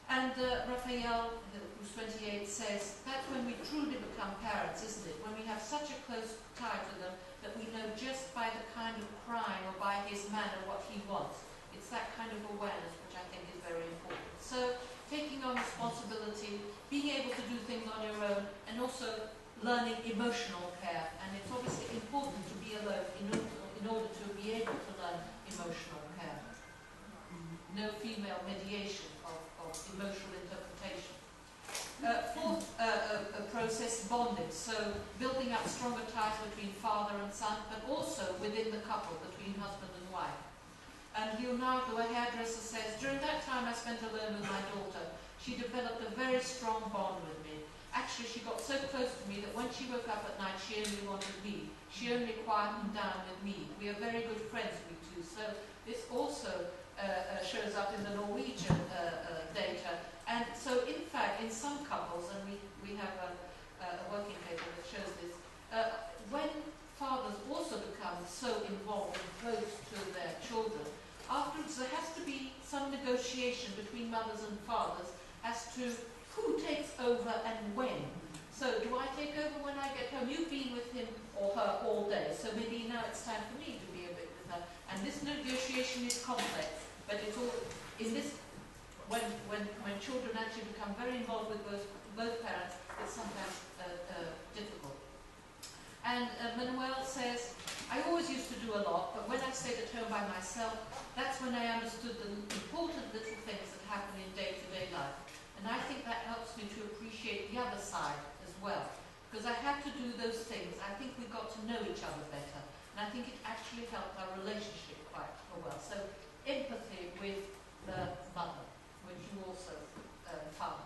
C: And Raphael, who's 28, says, that's when we truly become parents, isn't it? When we have such a close tie to them that we know just by the kind of crying or by his manner what he wants. It's that kind of awareness which I think is very important. So taking on responsibility, being able to do things on your own, and also learning emotional care. And it's obviously important to be alone in order to be able to learn emotional care. No female mediation of emotional interpretation. Fourth process, bonding. So building up stronger ties between father and son, but also within the couple, between husband and wife. And Leonardo, a hairdresser, says, during that time I spent alone with my daughter, she developed a very strong bond with me. Actually, she got so close to me that when she woke up at night, she only wanted me. She only quietened down with me. We are very good friends, we two. So this also shows up in the Norwegian data. And so, in fact, in some couples, and we have a working paper that shows this, when fathers also become so involved and close to their children, afterwards there has to be some negotiation between mothers and fathers as to who takes over and when. So do I take over when I get home? You've been with him or her all day, so maybe now it's time for me to be a bit with her. And this negotiation is complex, but it's all in this. When children actually become very involved with both parents, it's sometimes difficult. And Manuel says, I always used to do a lot, but when I stayed at home by myself, that's when I understood the important little things that happen in day-to-day life. And I think that helps me to appreciate the other side as well. Because I had to do those things. I think we got to know each other better. And I think it actually helped our relationship quite well. So empathy with the mother, which you also found.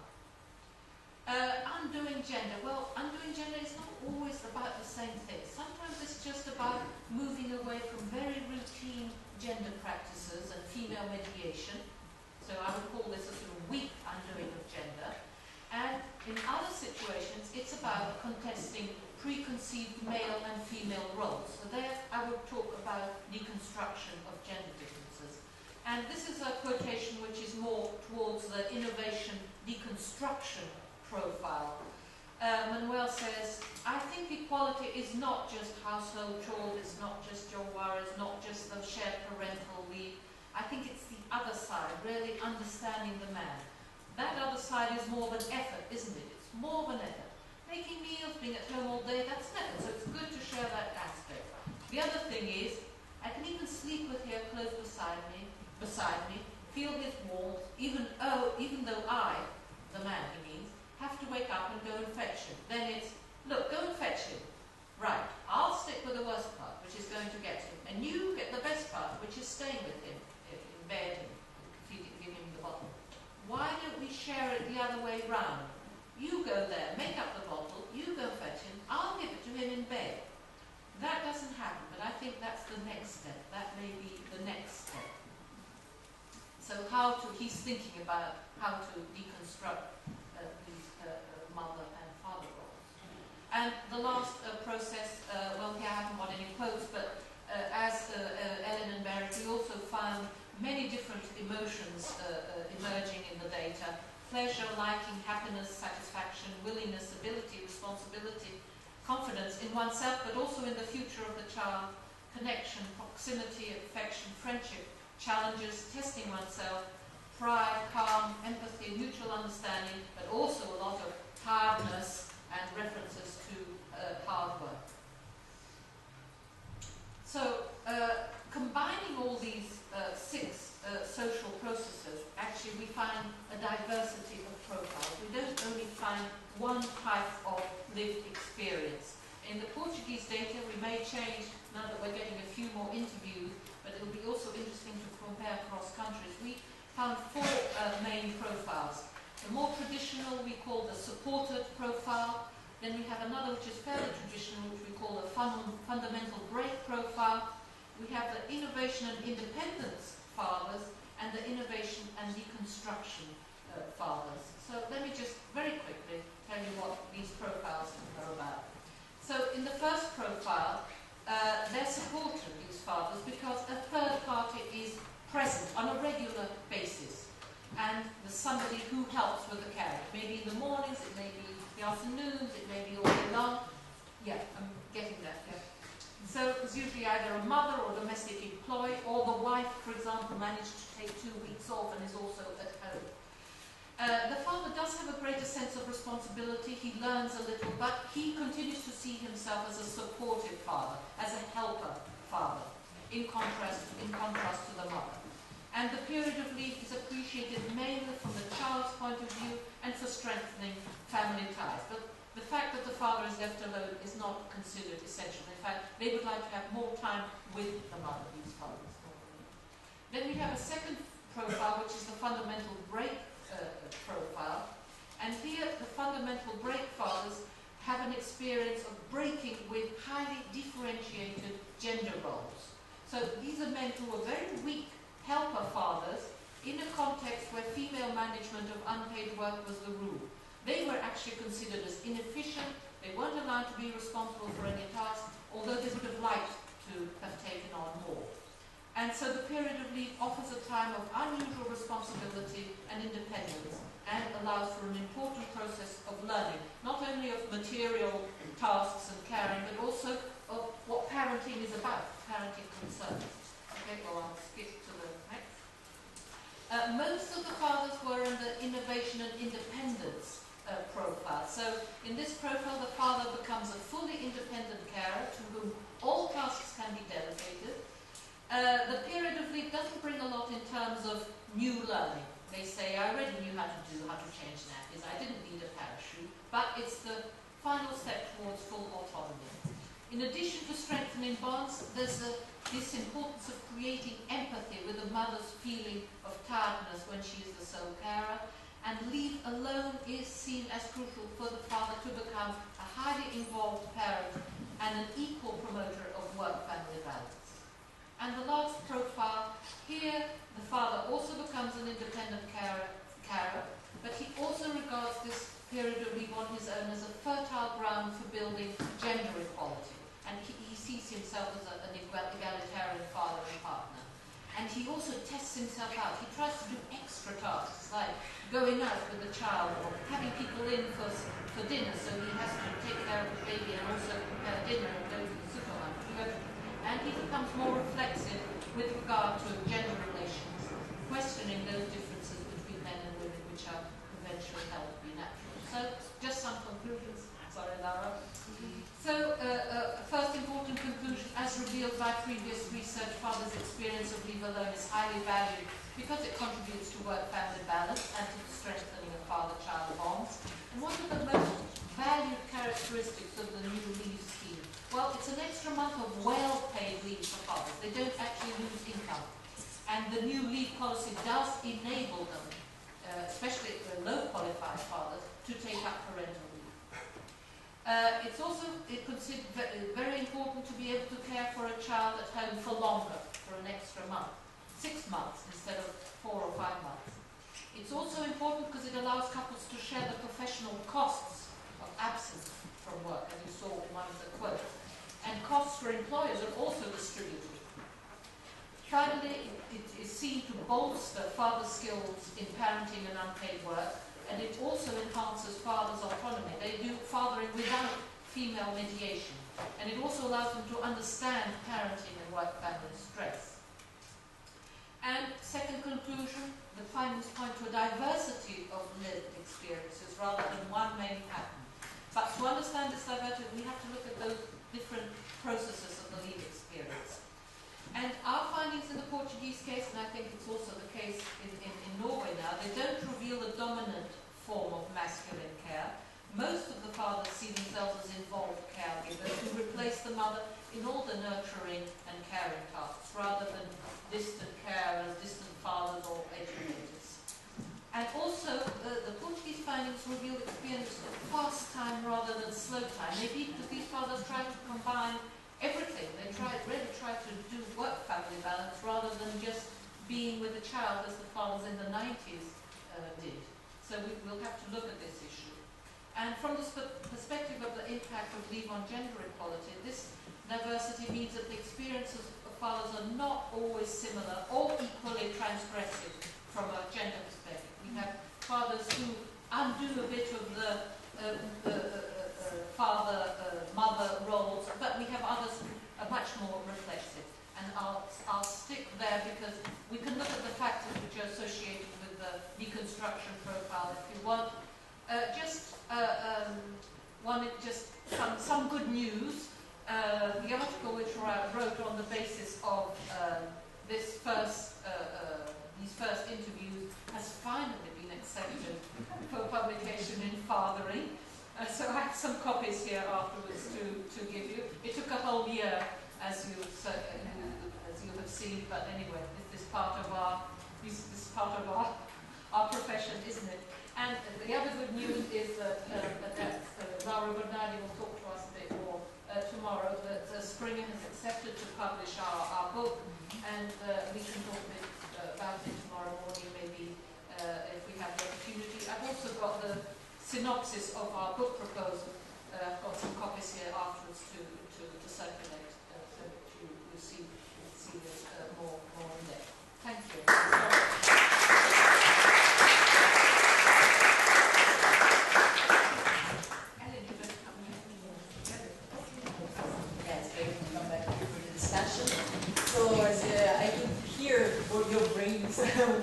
C: Undoing gender. Well, undoing gender is not always about the same thing. Sometimes it's just about moving away from very routine gender practices and female mediation. So I would call this a sort of weak undoing of gender. And in other situations, it's about contesting preconceived male and female roles. So there I would talk about deconstruction of gender differences. And this is a quotation which is more towards the innovation deconstruction profile. Manuel says, I think equality is not just household chores, it's not just your worries, not just the shared parental leave. I think it's the other side, really understanding the man. That other side is more than effort, isn't it? It's more than effort. Making meals, being at home all day, that's an effort, so it's good to share that aspect. The other thing is, I can even sleep with him close beside me, feel his warmth, even though I, the man he means, have to wake up and go and fetch him. Then it's, look, go and fetch him. Right, I'll stick with the worst part, which is going to get him. And you get the best part, which is staying with him in bed and give him the bottle. Why don't we share it the other way round? You go there, make up the bottle, you go fetch him, I'll give it to him in bed. That doesn't happen, but I think that's the next step. That may be the next step. So he's thinking about how to deconstruct these mother and father roles. And the last process, well, here I haven't got any quotes, but as Elin and Berit, we also found many different emotions emerging in the data. pleasure, liking, happiness, satisfaction, willingness, ability, responsibility, confidence in oneself, but also in the future of the child, connection, proximity, affection, friendship, challenges, testing oneself, pride, calm, empathy, mutual understanding, but also a lot of hardness and references to hard work. So, combining all these six social processes, actually we find a diversity of profiles. We don't only find one type of lived experience. In the Portuguese data, we may change now that we're getting a few more interviews, but it'll be also interesting to compare across countries. We found four main profiles. The more traditional we call the supported profile. Then we have another which is fairly traditional, which we call the fundamental break profile. We have the innovation and independence fathers and the innovation and deconstruction fathers. So let me just very quickly tell you what these profiles are about. So in the first profile, they're supported, these fathers, because a third party is present on a regular basis. And there's somebody who helps with the care. Maybe in the mornings, it may be the afternoons, it may be all day long. Yeah, I'm getting that, yeah. So it's usually either a mother or domestic employee, or the wife, for example, managed to take 2 weeks off and is also at home. The father does have a greater sense of responsibility. He learns a little, but he continues to see himself as a supportive father, as a helper father, in contrast to the mother. And the period of leave is appreciated mainly from the child's point of view and for strengthening family ties. But the fact that the father is left alone is not considered essential. In fact, they would like to have more time with the mother, these fathers. Then we have a second profile, which is the fundamental break profile. And here, the fundamental break fathers have an experience of breaking with highly differentiated gender roles. So these are men who are very weak helper fathers in a context where female management of unpaid work was the rule. They were actually considered as inefficient. They weren't allowed to be responsible for any task, although they would have liked to have taken on more. And so the period of leave offers a time of unusual responsibility and independence, and allows for an important process of learning, not only of material tasks and caring, but also of what parenting is about, parenting concerns. Okay, well, I'll skip to the next. Most of the fathers were in the innovation and independence profile. So in this profile, the father becomes a fully independent carer to whom all tasks can be delegated. The period of leave doesn't bring a lot in terms of new learning. They say, I already knew how to change nappies, I didn't need a parachute, but it's the final step towards full autonomy. In addition to strengthening bonds, there's this importance of creating empathy with the mother's feeling of tiredness when she is the sole carer, and leave alone is seen as crucial for the father to become a highly involved parent and an equal promoter of work-family balance. And the last profile, here the father also becomes an independent carer, but he also regards this period of leave on his own as a fertile ground for building gender equality. And he sees himself as an egalitarian father and partner. And he also tests himself out. He tries to do extra tasks, like going out with the child or having people in for dinner, so he has to take care of the baby and also prepare dinner and go to the supermarket. And he becomes more reflexive with regard to gender relations, questioning those differences between men and women, which are conventionally held to be natural. So, just some conclusions. Sorry, Lara. So, first important conclusion, as revealed by previous research, father's experience of leave alone is highly valued because it contributes to work-family balance and to the strengthening of father-child bonds. And what are the most valued characteristics of the new leave scheme? Well, it's an extra month of well-paid leave for fathers. They don't actually lose income. And the new leave policy does enable them, especially the low-qualified fathers, to take up parental leave. It's also considered very important to be able to care for a child at home for longer, for an extra month, 6 months instead of 4 or 5 months. It's also important because it allows couples to share the professional costs of absence from work, as you saw in one of the quotes. And costs for employers are also distributed. Finally, it is seen to bolster father skills in parenting and unpaid work, and it also enhances fathers' autonomy. They do fathering without female mediation, and it also allows them to understand parenting and work-family stress. And second conclusion, the findings point to a diversity of lived experiences rather than one main pattern. But to understand this diversity, we have to look at those different processes of the lived experience. And our findings in the Portuguese case, and I think it's also the case in Norway now, they don't reveal a dominant form of masculine care. Most of the fathers see themselves as involved caregivers who replace the mother in all the nurturing and caring tasks, rather than distant carers, distant fathers or educators. And also, the Portuguese findings reveal experience of fast time rather than slow time. Maybe because these fathers try to combine everything. They really try to do work-family balance rather than just being with the child as the fathers in the 90s did. So we'll have to look at this issue. And from the perspective of the impact of leave on gender equality, this diversity means that the experiences of fathers are not always similar or equally transgressive from a gender perspective. We have fathers who undo a bit of the father-mother roles, but we have others who are much more reflexive. And I'll stick there because we can look at the factors which are associated with the deconstruction profile if you want. Some good news. The article which I wrote on the basis of these first interviews has finally been accepted for publication in Fathering. So I have some copies here afterwards to give you. It took a whole year, as you have seen, but anyway, this is part of our profession, isn't it? And the other good news is that Laura Bernardi will talk to us a bit more tomorrow, that Springer has accepted to publish our book, and we can talk a bit about it tomorrow morning, maybe if we have the opportunity. I've also got the synopsis of our book proposal, got some copies here afterwards to circulate, so that you see this more in depth. Thank you.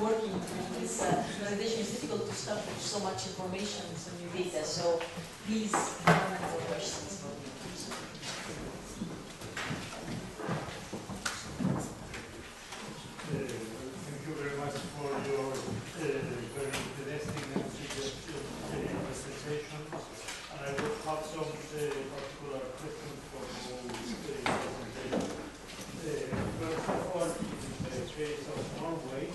B: Working on this presentation. It's difficult to start with so much information, so new data. So please, more questions for me.
D: Thank you very much for your very interesting and suggestive presentation. And I would have some particular questions for those presentation. First of all, in the case of Norway,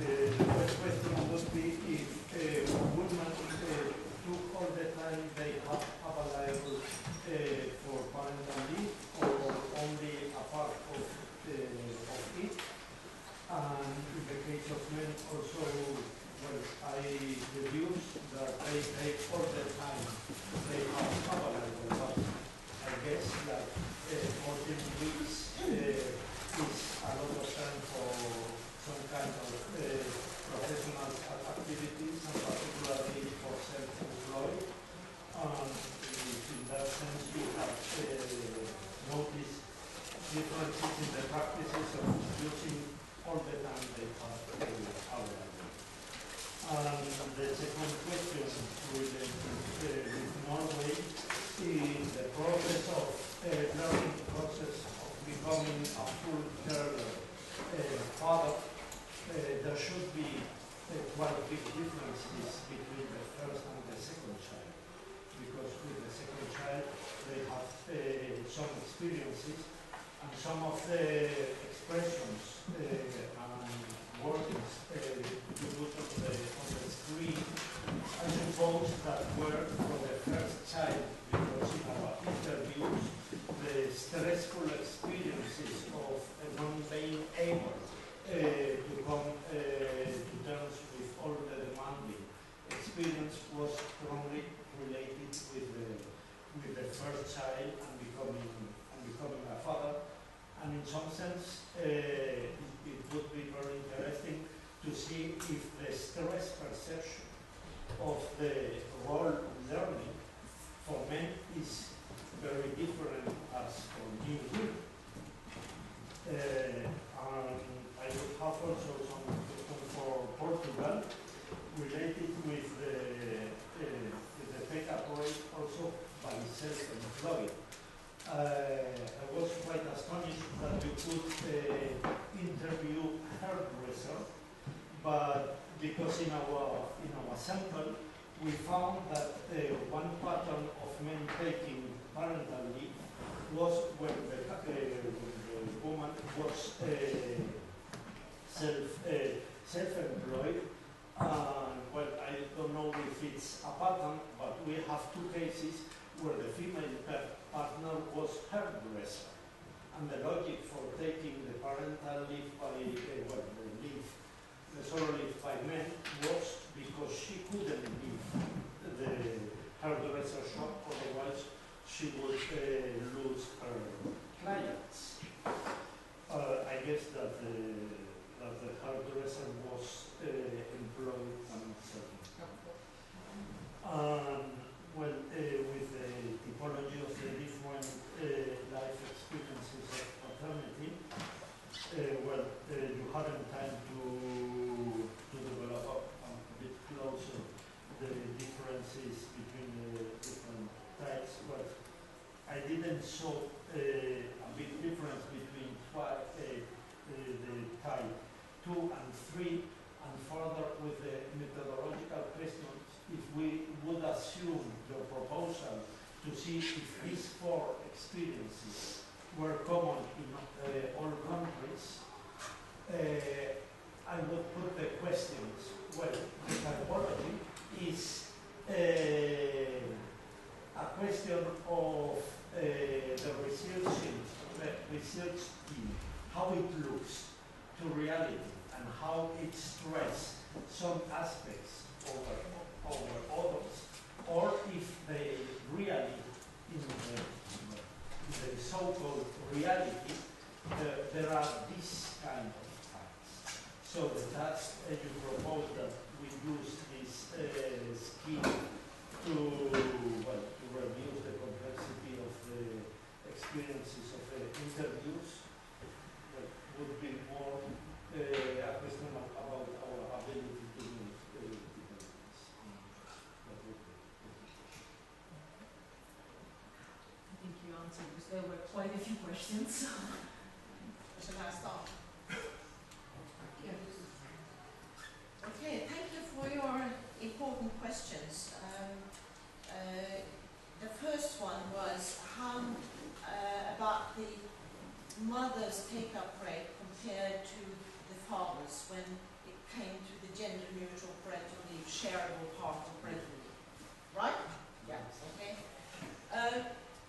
D: the first question would be if women took all the time they have available for parental leave, or only a part of it. And in the case of men also, well, I deduce that they take all the time they have available, but I guess that 14 weeks is a lot of time for some kind of professional activities, and particularly for self-employed. In that sense, you have noticed differences in the practices of using all the time they have available. And the second question with Norway is the process of learning process of becoming a full father. There should be quite big differences between the first and the second child, because with the second child they have some experiences, and some of the expressions and wordings you put on the screen, I suppose that were for the first child, because in our interviews the stressful experiences of not being able to come to terms with all the demanding experience was strongly related with the first child and becoming a father. And in some sense, it would be very interesting the role learning for men is very different as for new women. And I would have also some question for Portugal related with the take-up rate also by self-employed. I was quite astonished that you could interview hairdresser, but because in our sample we found that one pattern of men taking parental leave was when the woman was self-employed. Well, I don't know if it's a pattern, but we have two cases where the female partner was hairdresser. And the logic for taking the parental leave by, the solo leave by men was because she couldn't leave the hairdresser shop, otherwise she would lose her clients. I guess that the hairdresser was employed and certain. Well, with the typology of the different life experiences of paternity, you hadn't time to develop a bit closer the differences between the different types, but I didn't show a big difference between the type 2 and 3, and further with the methodological questions, if we would assume your proposal to see if these 4 experiences were common in all countries, I would put the questions, well, the typology is a question of the research team, how it looks to reality and how it stresses some aspects over others, or if they really, in the so-called reality, there are these kind of facts. So the task you propose that we use this scheme to reduce the complexity of the experiences of the interviews, would be more a question about our ability to do different things.
E: I think you answered, because there were quite a few questions.
A: Shall I start? Okay, thank you for your important questions. The first one was how about the mother's take-up rate compared to the fathers when it came to the gender-neutral parental leave, shareable part of parental leave. Right? Yes. Okay.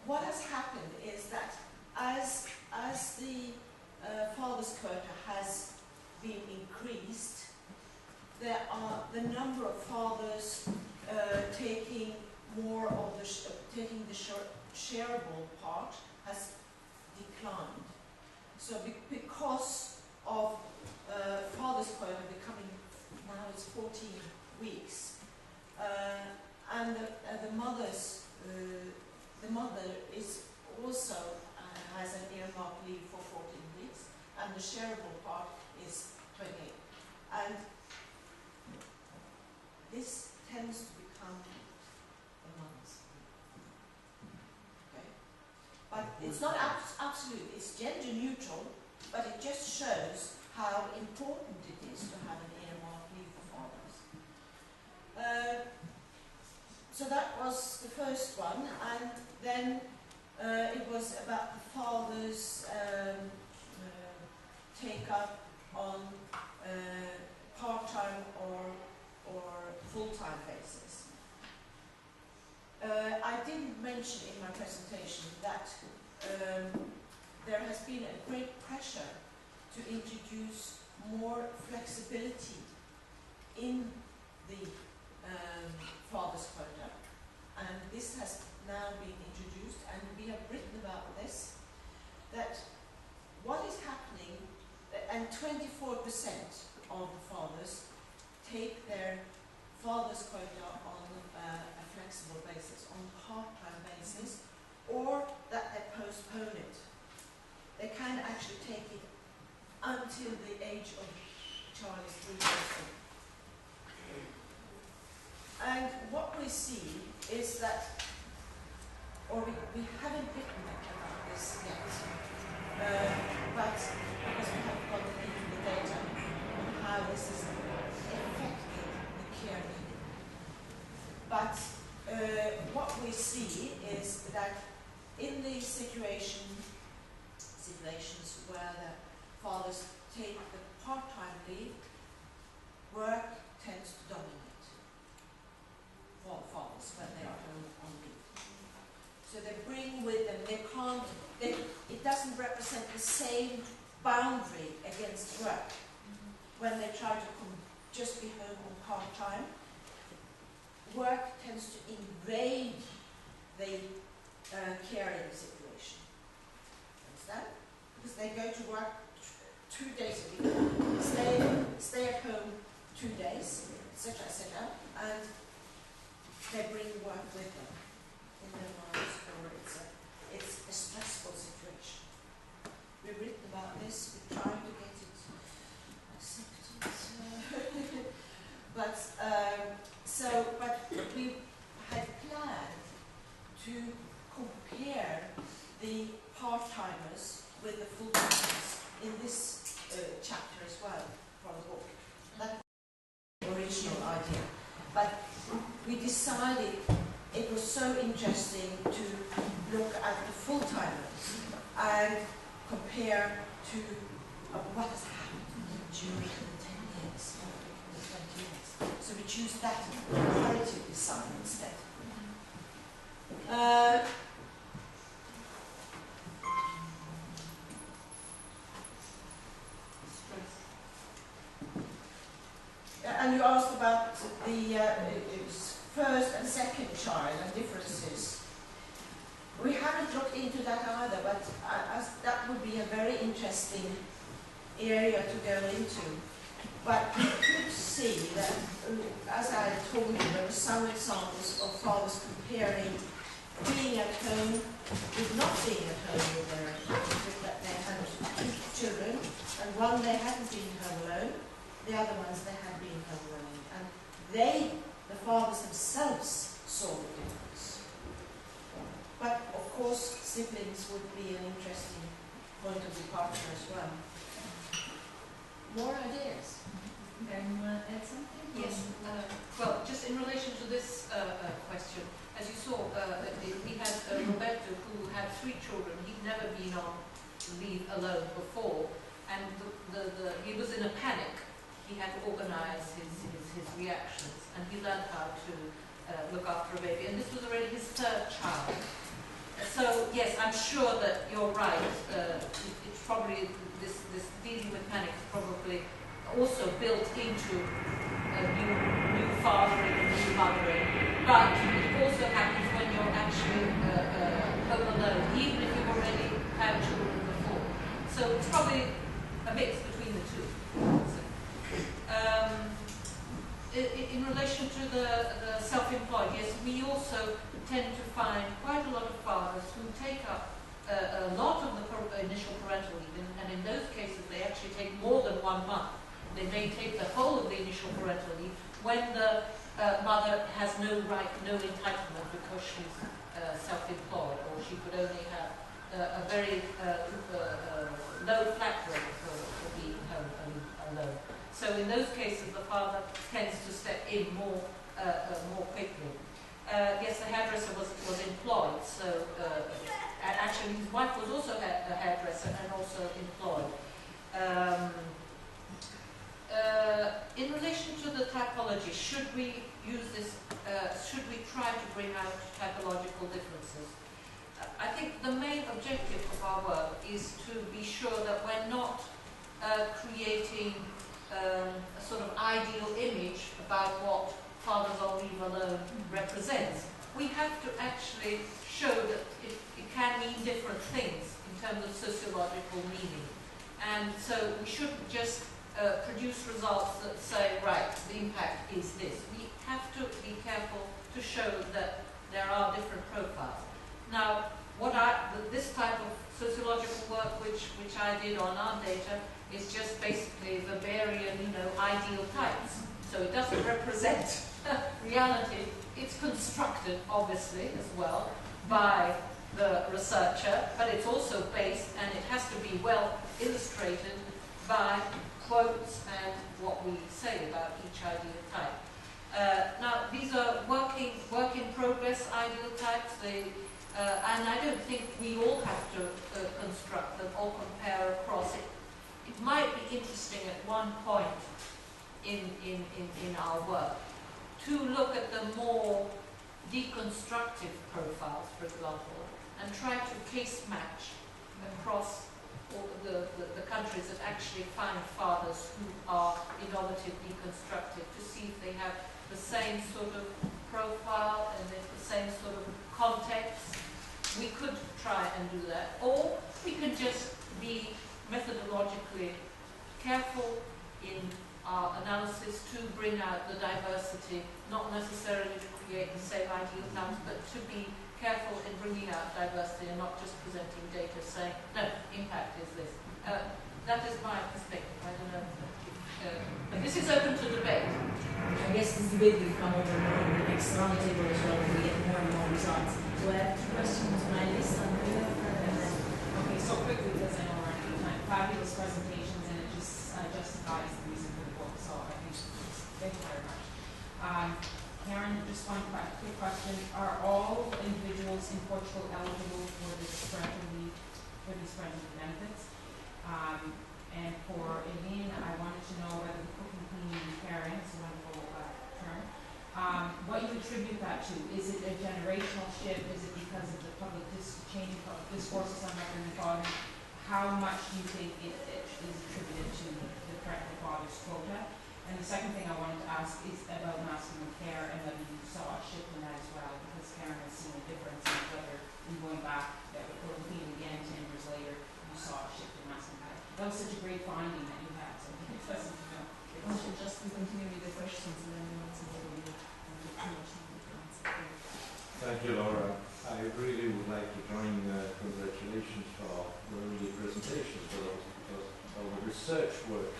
A: What has happened is that as the father's quota has been increased, the number of fathers taking more of taking the shareable part has declined. So because of father's quota becoming, now it's 14 weeks, and the mother is also has an earmarked leave for 14 weeks, and the shareable part is 28. And this tends to become the mother's. Okay? But it's not absolute, it's gender neutral, but it just shows how important it is to have an earmarked leave for fathers. So that was the first one, and then it was about the father's take up on part-time or full-time basis. I didn't mention in my presentation that there has been a great pressure to introduce more flexibility in the father's quota, and this has now been introduced, and we have written about this, that what is happening, and 24% of the fathers take their father's quota on a flexible basis, on part-time basis, or that they postpone it. They can actually take it until the age of child is 3 years old. And what we see is that, or we haven't written about this yet, but because we haven't got into the data on how this is affecting the care needed. But what we see is that in the situations where the fathers take the part-time leave, work tends to dominate for fathers when they are home on leave. So they bring with them, it doesn't represent the same boundary against work. When they try to just be home on part-time, work tends to invade the caring situation. Understand? Because they go to work 2 days a week, stay at home 2 days, etc., etc., and they bring work with them in their lives, or it's a stressful situation. We've written about this, we're trying to get it accepted. But we had planned to compare the part-timers with the full-timers in this chapter as well from the book. That was the original idea. But we decided it was so interesting to look at the full-timers and compare to what has happened during the 10 years, the 20 years. So we choose that comparative design instead. And you asked about the first and second child and differences. We haven't looked into that either, but that would be a very interesting area to go into. But we could see that, as I told you, there were some examples of fathers comparing being at home with not being at home with that they had 2 children, and one they hadn't been home alone, the other ones they had been home alone. And the fathers themselves, saw the difference. But of course, siblings would be an interesting point of departure as well. More ideas?
E: Karin, you want to add something?
C: Yes. Well, just in relation to this question, as you saw, we had Roberto, who had 3 children. He'd never been on leave alone before, and he was in a panic. He had to organize his reactions, and he learned how to look after a baby. And this was already his 3rd child. So yes, I'm sure that you're right. It's probably this dealing with panic is probably also built into new fathering and new mothering. But it also happens when you're actually home alone, even if you've already had children before. So it's probably a mix between the two. In relation to the self-employed, yes, we also tend to find quite a lot of fathers who take up a lot of the initial parental leave, and in those cases they actually take more than 1 month. They may take the whole of the initial parental leave when the mother has no right, no entitlement because she's self-employed, or she could only have a very low flat rate for being home alone. So in those cases, the father tends to step in more quickly. Yes, the hairdresser was employed, so actually his wife was also a hairdresser and also employed. In relation to the typology, should we use this? Should we try to bring out typological differences? I think the main objective of our work is to be sure that we're not creating a sort of ideal image about what fathers on leave alone represents. We have to actually show that it can mean different things in terms of sociological meaning. And so we shouldn't just produce results that say, right, the impact is this. We have to be careful to show that there are different profiles. Now, this type of sociological work which I did on our data is just basically Weberian, ideal types. So it doesn't represent reality. It's constructed, obviously, as well, by the researcher, but it's also based, and it has to be well illustrated by quotes and what we say about each ideal type. Now, these are work in progress ideal types, and I don't think we all have to construct them or compare across it. It might be interesting at one point in our work to look at the more deconstructive profiles, for example, and try to case match across all the countries that actually find fathers who are innovative, deconstructive, to see if they have the same sort of profile and the same sort of context. We could try and do that, or we could just be methodologically careful in our analysis to bring out the diversity, not necessarily to create the same ideal types, but to be careful in bringing out diversity and not just presenting data saying, no, impact is this. That is my perspective. I don't know. But this is open to debate.
E: I guess this debate will come over more in the next roundtable as well, when we get more and more results. So I have 2 questions on my list. Okay, so quickly, because I know we're running out of time. Fabulous presentations, and it just justifies the reason for the book. So I think, thank you very much. Karin, just one quick question. Are all individuals in Portugal eligible for this parental leave, for these parental benefits? And for Elin, I wanted to know whether the cooking, cleaning, caring, it's a wonderful term, what you attribute that to. Is it a generational shift? Is it because of the changing public discourses on mother and father? How much do you think it is attributed to the parental father's quota? And the second thing I wanted to ask is about masculine care and whether you saw a shift in that as well, because Karin has seen a difference in whether in going back, that we're looking again 10 years later, you saw a shift in masculine care. That was such a great finding that you had, so I'm interested to know.
B: I should just continue with the questions and then we want to go with the
F: Thank you, Laura. I really would like to join congratulations for the early presentations, because of the research work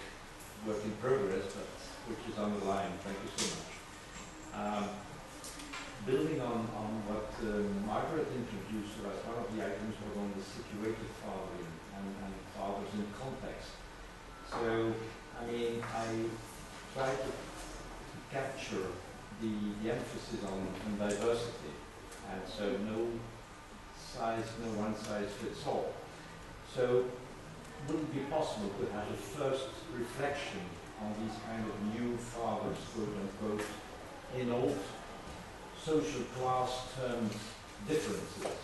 F: in progress, but which is underlying. Thank you so much. Building on what Margaret introduced, as one of the items was on the situated fathering and fathers in context. So, I mean, I try to capture the emphasis on diversity, and so no one size fits all. So, would it be possible to have a first reflection on these kind of new fathers, quote unquote, in old social class terms differences?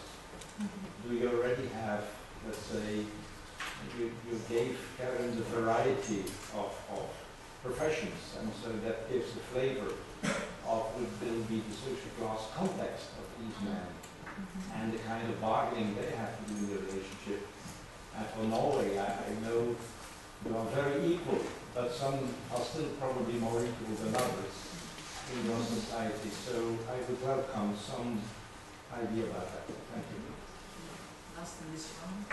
F: Do you already have, let's say, you gave Karin the variety of professions, and so that gives a flavor of what will be the social class context of these men and the kind of bargaining they have to do in the relationship. And for Norway, I know you are very equal, but some are still probably more equal than others in your society. So I would welcome some idea about that. Thank you.
E: Last in this round.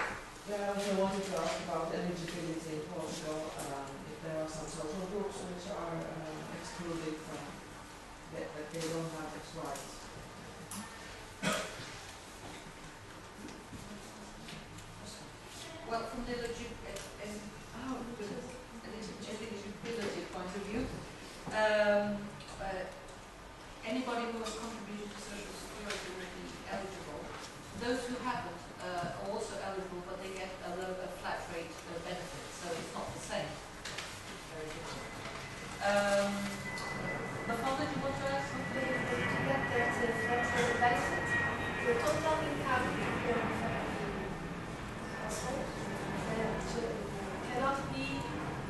G: Yeah, I also wanted to ask about eligibility in Portugal, if there are some social groups which are excluded from that they don't have its rights.
C: Well, from the eligibility point of view, anybody who has contributed to social security will be eligible. Those who haven't are also eligible, but they get a flat rate benefit, so it's not the same. It's very different. Mafalda, do you want to ask something?
H: To get that flat rate benefit, the total income of the household cannot be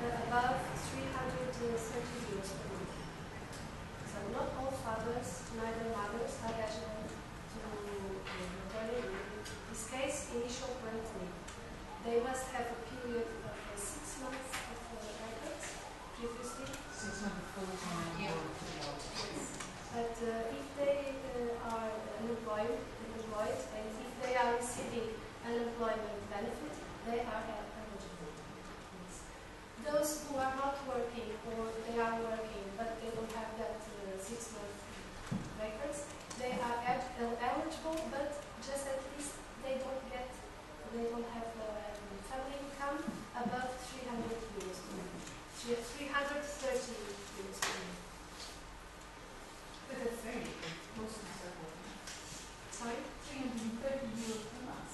H: above 330 euros per month. So not all fathers, neither mothers, are eligible to maternity leave. In this case, initial parental leave. They must have a period of 6 months of records 630.
G: 600 full-time
C: Yeah.
G: or
H: But if they are unemployed, and if they are receiving unemployment benefit, they are eligible. Those who are not working or they are working but they don't have that 6-month records, they are eligible, but just at least they don't have family income above 300 euros per month. 330 euros per month.
E: But that's very good. Most of us are working.
H: Sorry?
E: 330 euros per month.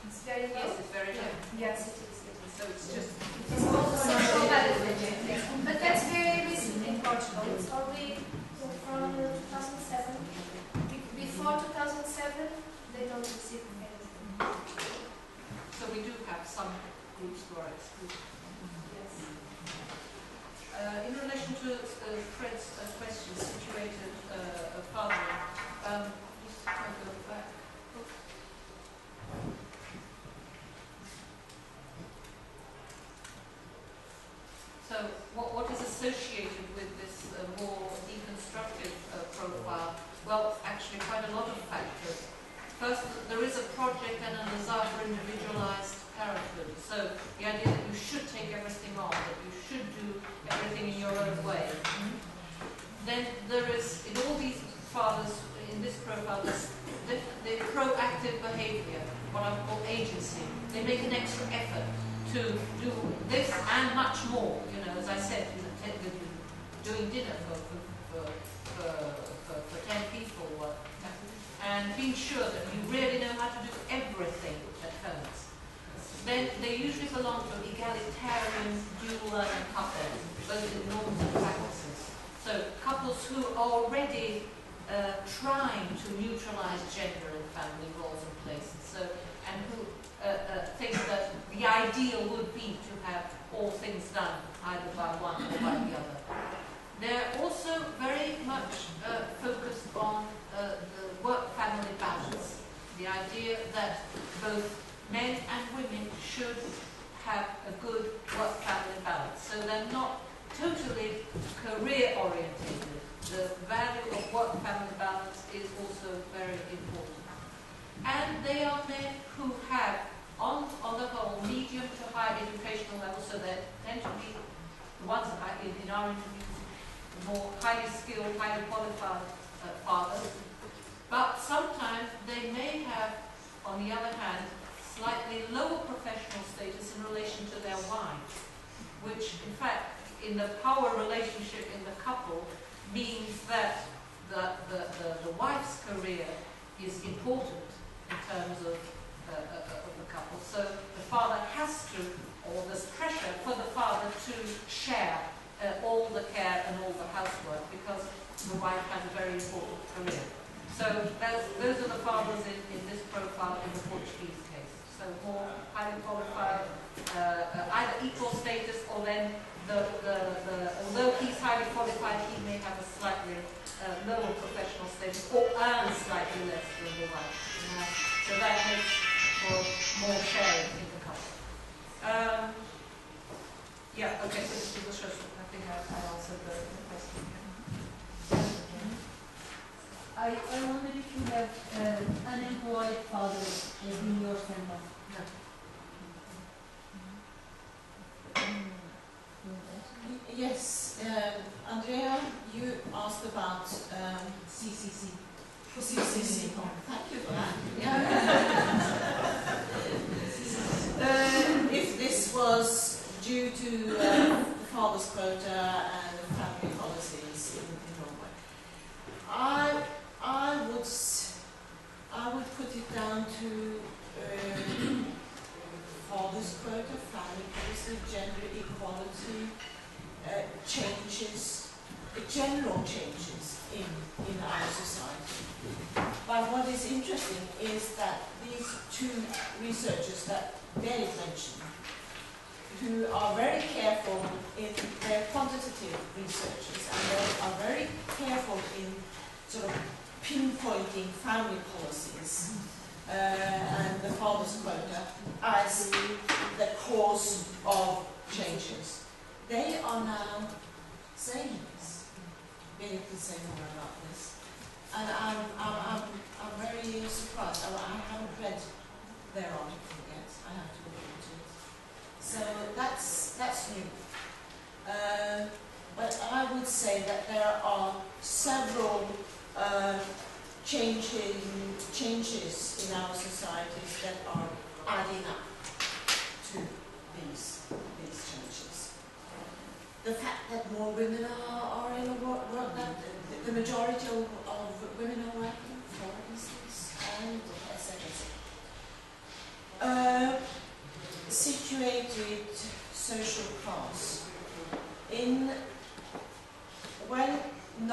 H: It's very low.
C: Yes, it's very low.
H: Yes, it is.
C: So it's just
H: It's also social benefit. But that's very recent in Portugal. It's only from 2007. Before 2007, they don't receive anything.
C: so we do have some groups who are excluded.
H: Yes.
C: In relation to Fred's question, situated fathering, just try to go back. So what is associated with this more deconstructive profile? Well, actually quite a lot of factors. First, there is a project and a desire for individualized parenthood. So the idea that you should take everything on, that you should do everything in your own way. Then there is, in all these fathers, in this profile, the proactive behavior, what I call agency. They make an extra effort to do this and much more. You know, as I said, doing dinner for 10 people, and being sure that you really know how to do everything at home. Then they usually belong to egalitarian dual learning couples, both in norms and practices. So couples who are already trying to neutralize gender in family roles and places. So, and who think that the ideal would be to have all things done either by one or by the other. They're also very much focused on the work-family balance. The idea that both men and women should have a good work-family balance. So they're not totally career-orientated. The value of work-family balance is also very important. And they are men who have, on the whole, medium to high educational level, so they tend to be the ones that in our interviews, more highly skilled, highly qualified fathers. But sometimes they may have, on the other hand, slightly lower professional status in relation to their wives, which in fact, in the power relationship in the couple, means that the wife's career is important in terms of the couple. So the father has to, or there's pressure for the father to share all the care and all the housework because the wife has a very important career. So those are the fathers in this profile in the Portuguese case. So more highly qualified, either equal status or then although he's highly qualified, he may have a slightly lower professional status or earn slightly less than the wife. So that makes for more sharing in the couple. Yeah, okay, so this will show I think I answered the question.
E: I wonder if you have unemployed fathers in your family.
C: No.
A: Yes, Andrea, you asked about
E: CCC.
A: CCC. Thank you for that. If this was due to the father's quota and the family policies in Norway, I would put it down to father's quota, family policy, gender equality, changes, general changes in our society. But what is interesting is that these two researchers that Berit mentioned, who are very careful in their quantitative researches, and they are very careful in sort of pinpointing family policies and the father's quota as the cause of changes. They are now say more about this. And I'm very surprised. I haven't read their article yet. I have to look into it. So that's new. But I would say that there are several changes in our societies that are adding up to these changes. The fact that more women are in the work, that the majority of women are working, for instance, and etc. Situated social class. When 90%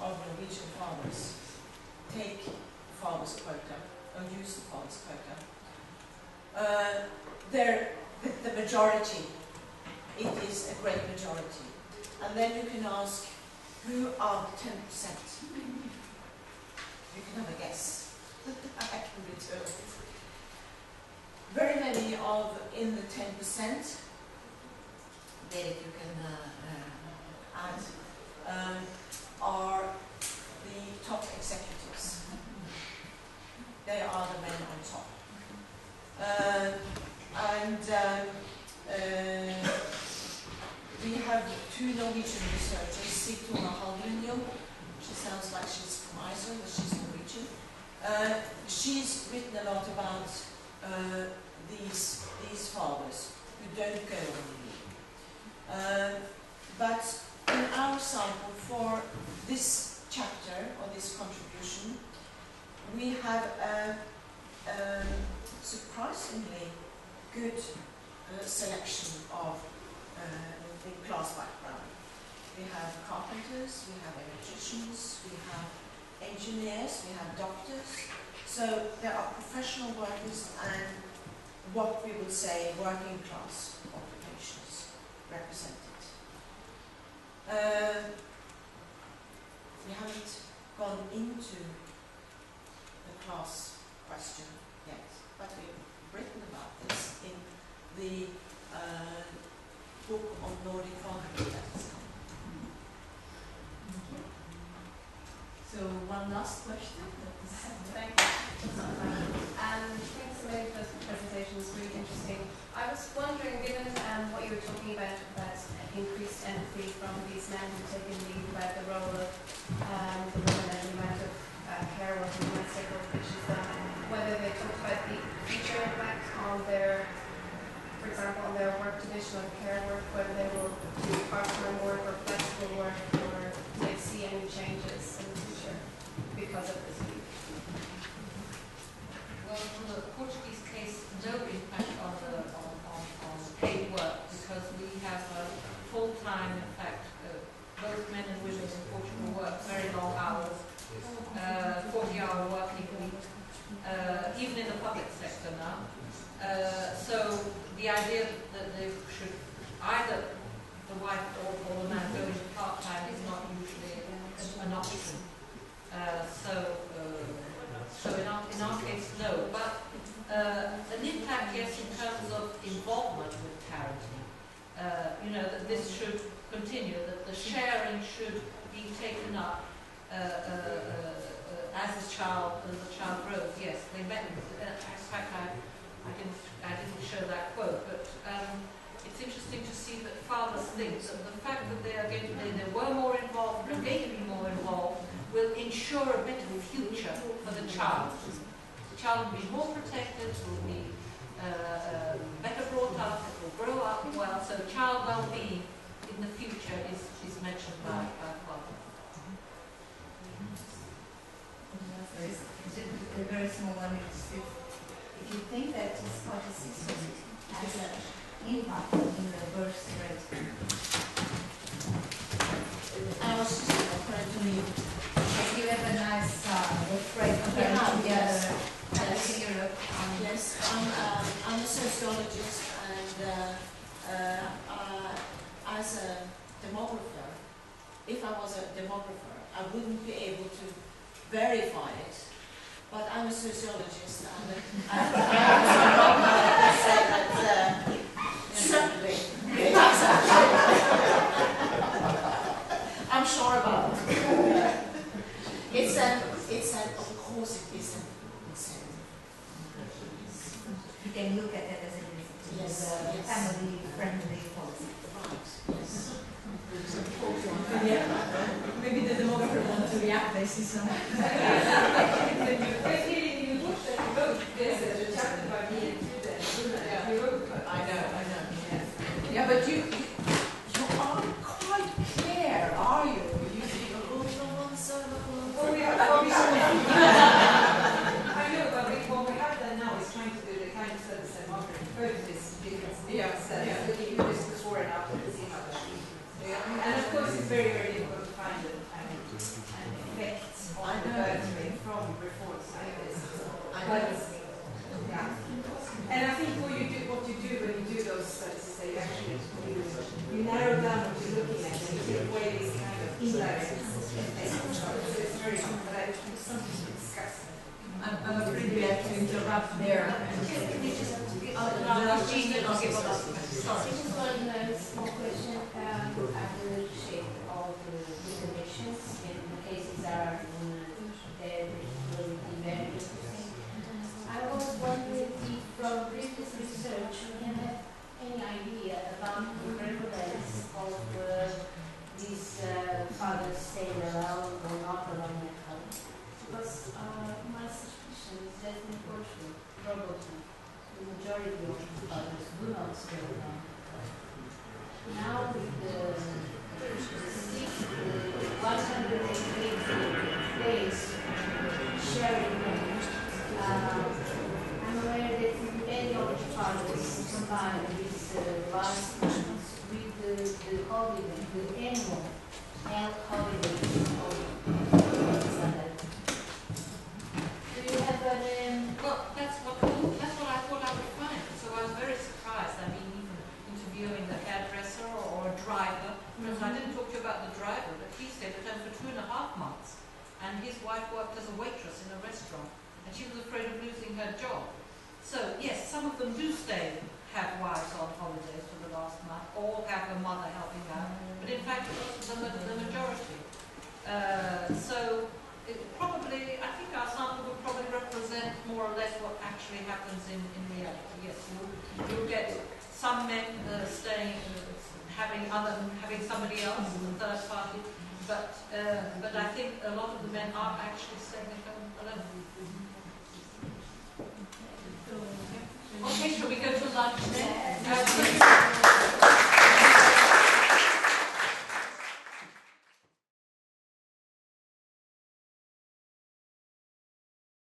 A: of Norwegian farmers take farmers' quota, or use the farmers' quota, the majority, it is a great majority. And then you can ask, who are the 10%? You can have a guess. I can return it. Very many of in the 10%, Berit, you can add, are the top executives. They are the men on top. We have two Norwegian researchers, Mafalda. She sounds like she's from Iceland, but she's Norwegian. She's written a lot about these fathers who don't go on leave. But in our sample for this chapter or this contribution, we have a surprisingly good selection of the class background. We have carpenters, we have electricians, we have engineers, we have doctors. So there are professional workers and what we would say working class occupations represented. We haven't gone into the class question yet, but we've written about this in the book on Nordic farming that has come.
E: So one last question.
H: Thank you. Thanks so much for the presentation. It was really interesting. I was wondering, given what you were talking about increased empathy from these men who take in lead about the role of the women and the amount of care work and domestic work which is done, whether they talked about the future impact on their, for example, on their work division of care work, whether they will do part-time work or flexible work, or do they see any changes in the future because of this leave?
C: Well, for the Portuguese case, no impact on paid work because we have full-time, in fact, both men and women in Portugal work very long hours, 40-hour working week, even in the public sector now. So the idea that they should either the wife or the man go into part-time is not usually an option. So in our case, no. But an impact, yes, in terms of involvement with parenting. That this should continue, that the sharing should be taken up as the child grows. Yes, they met. In fact, I didn't show that quote, but it's interesting to see that fathers think that the fact that they were more involved, and are going to be more involved, will ensure a better future for the child. The child will be more protected, will be better brought up, it will grow up well, so child well-being in the future is mentioned by father.
I: A very small one is if you think that Scottish system has an impact in the birth rate.
A: Our system, according to me,
I: You have a nice rate compared to the other countries in Europe.
A: Yes, I'm a sociologist, and as a demographer, if I was a demographer, I wouldn't be able to verify it. But I'm a sociologist, and I say that certainly it has. I'm sure about
E: Yeah, this is
G: But here in the book that you wrote, there's a chapter by me and Kvande that you wrote.
C: I know.
G: Yeah, but you aren't quite clear, are you? You see the whole Oh, we have I know, but what we have done now is trying to do the kind of studies that Margaret referred to this different studies, looking at this before and after and see how that is. And of course, it's very, very difficult to find an effect on the birth from reforms like this. But, yeah. And I think what you do when you do those studies is that you actually you narrow down what you're looking at and you take away these kind of indirect effects. So it's very good, but I think something to discuss.
E: I'm afraid we have to interrupt there.
H: Sorry. Just one small question. I really appreciate all the connections and the cases are they will be very interesting. I was wondering if from previous research we can have any idea about the prevalence of these fathers staying alone or not alone at home. Because my suspicion is that in Portugal, probably the majority of fathers do not stay alone. Now with the 180 days sharing them, I'm aware that many of the fathers combine this last month with the holiday, the annual holiday of Sunday. Do you have an
C: Well, that's what I thought I would find. So I was very surprised. I mean, even interviewing the hairdresser or a driver. Because I didn't talk to you about the driver, but he stayed at home for 2.5 months. And his wife worked as a waitress in a restaurant. And she was afraid of losing her job. So, yes, some of them do stay, have wives on holidays for the last month, or have a mother helping out. But in fact, it was the majority. So, it probably, I think our sample would probably represent more or less what actually happens in reality. Yes, you'll get some men staying, having somebody else, a third party, but I think a lot of the men are actually staying at home alone. Okay, shall we go to lunch then?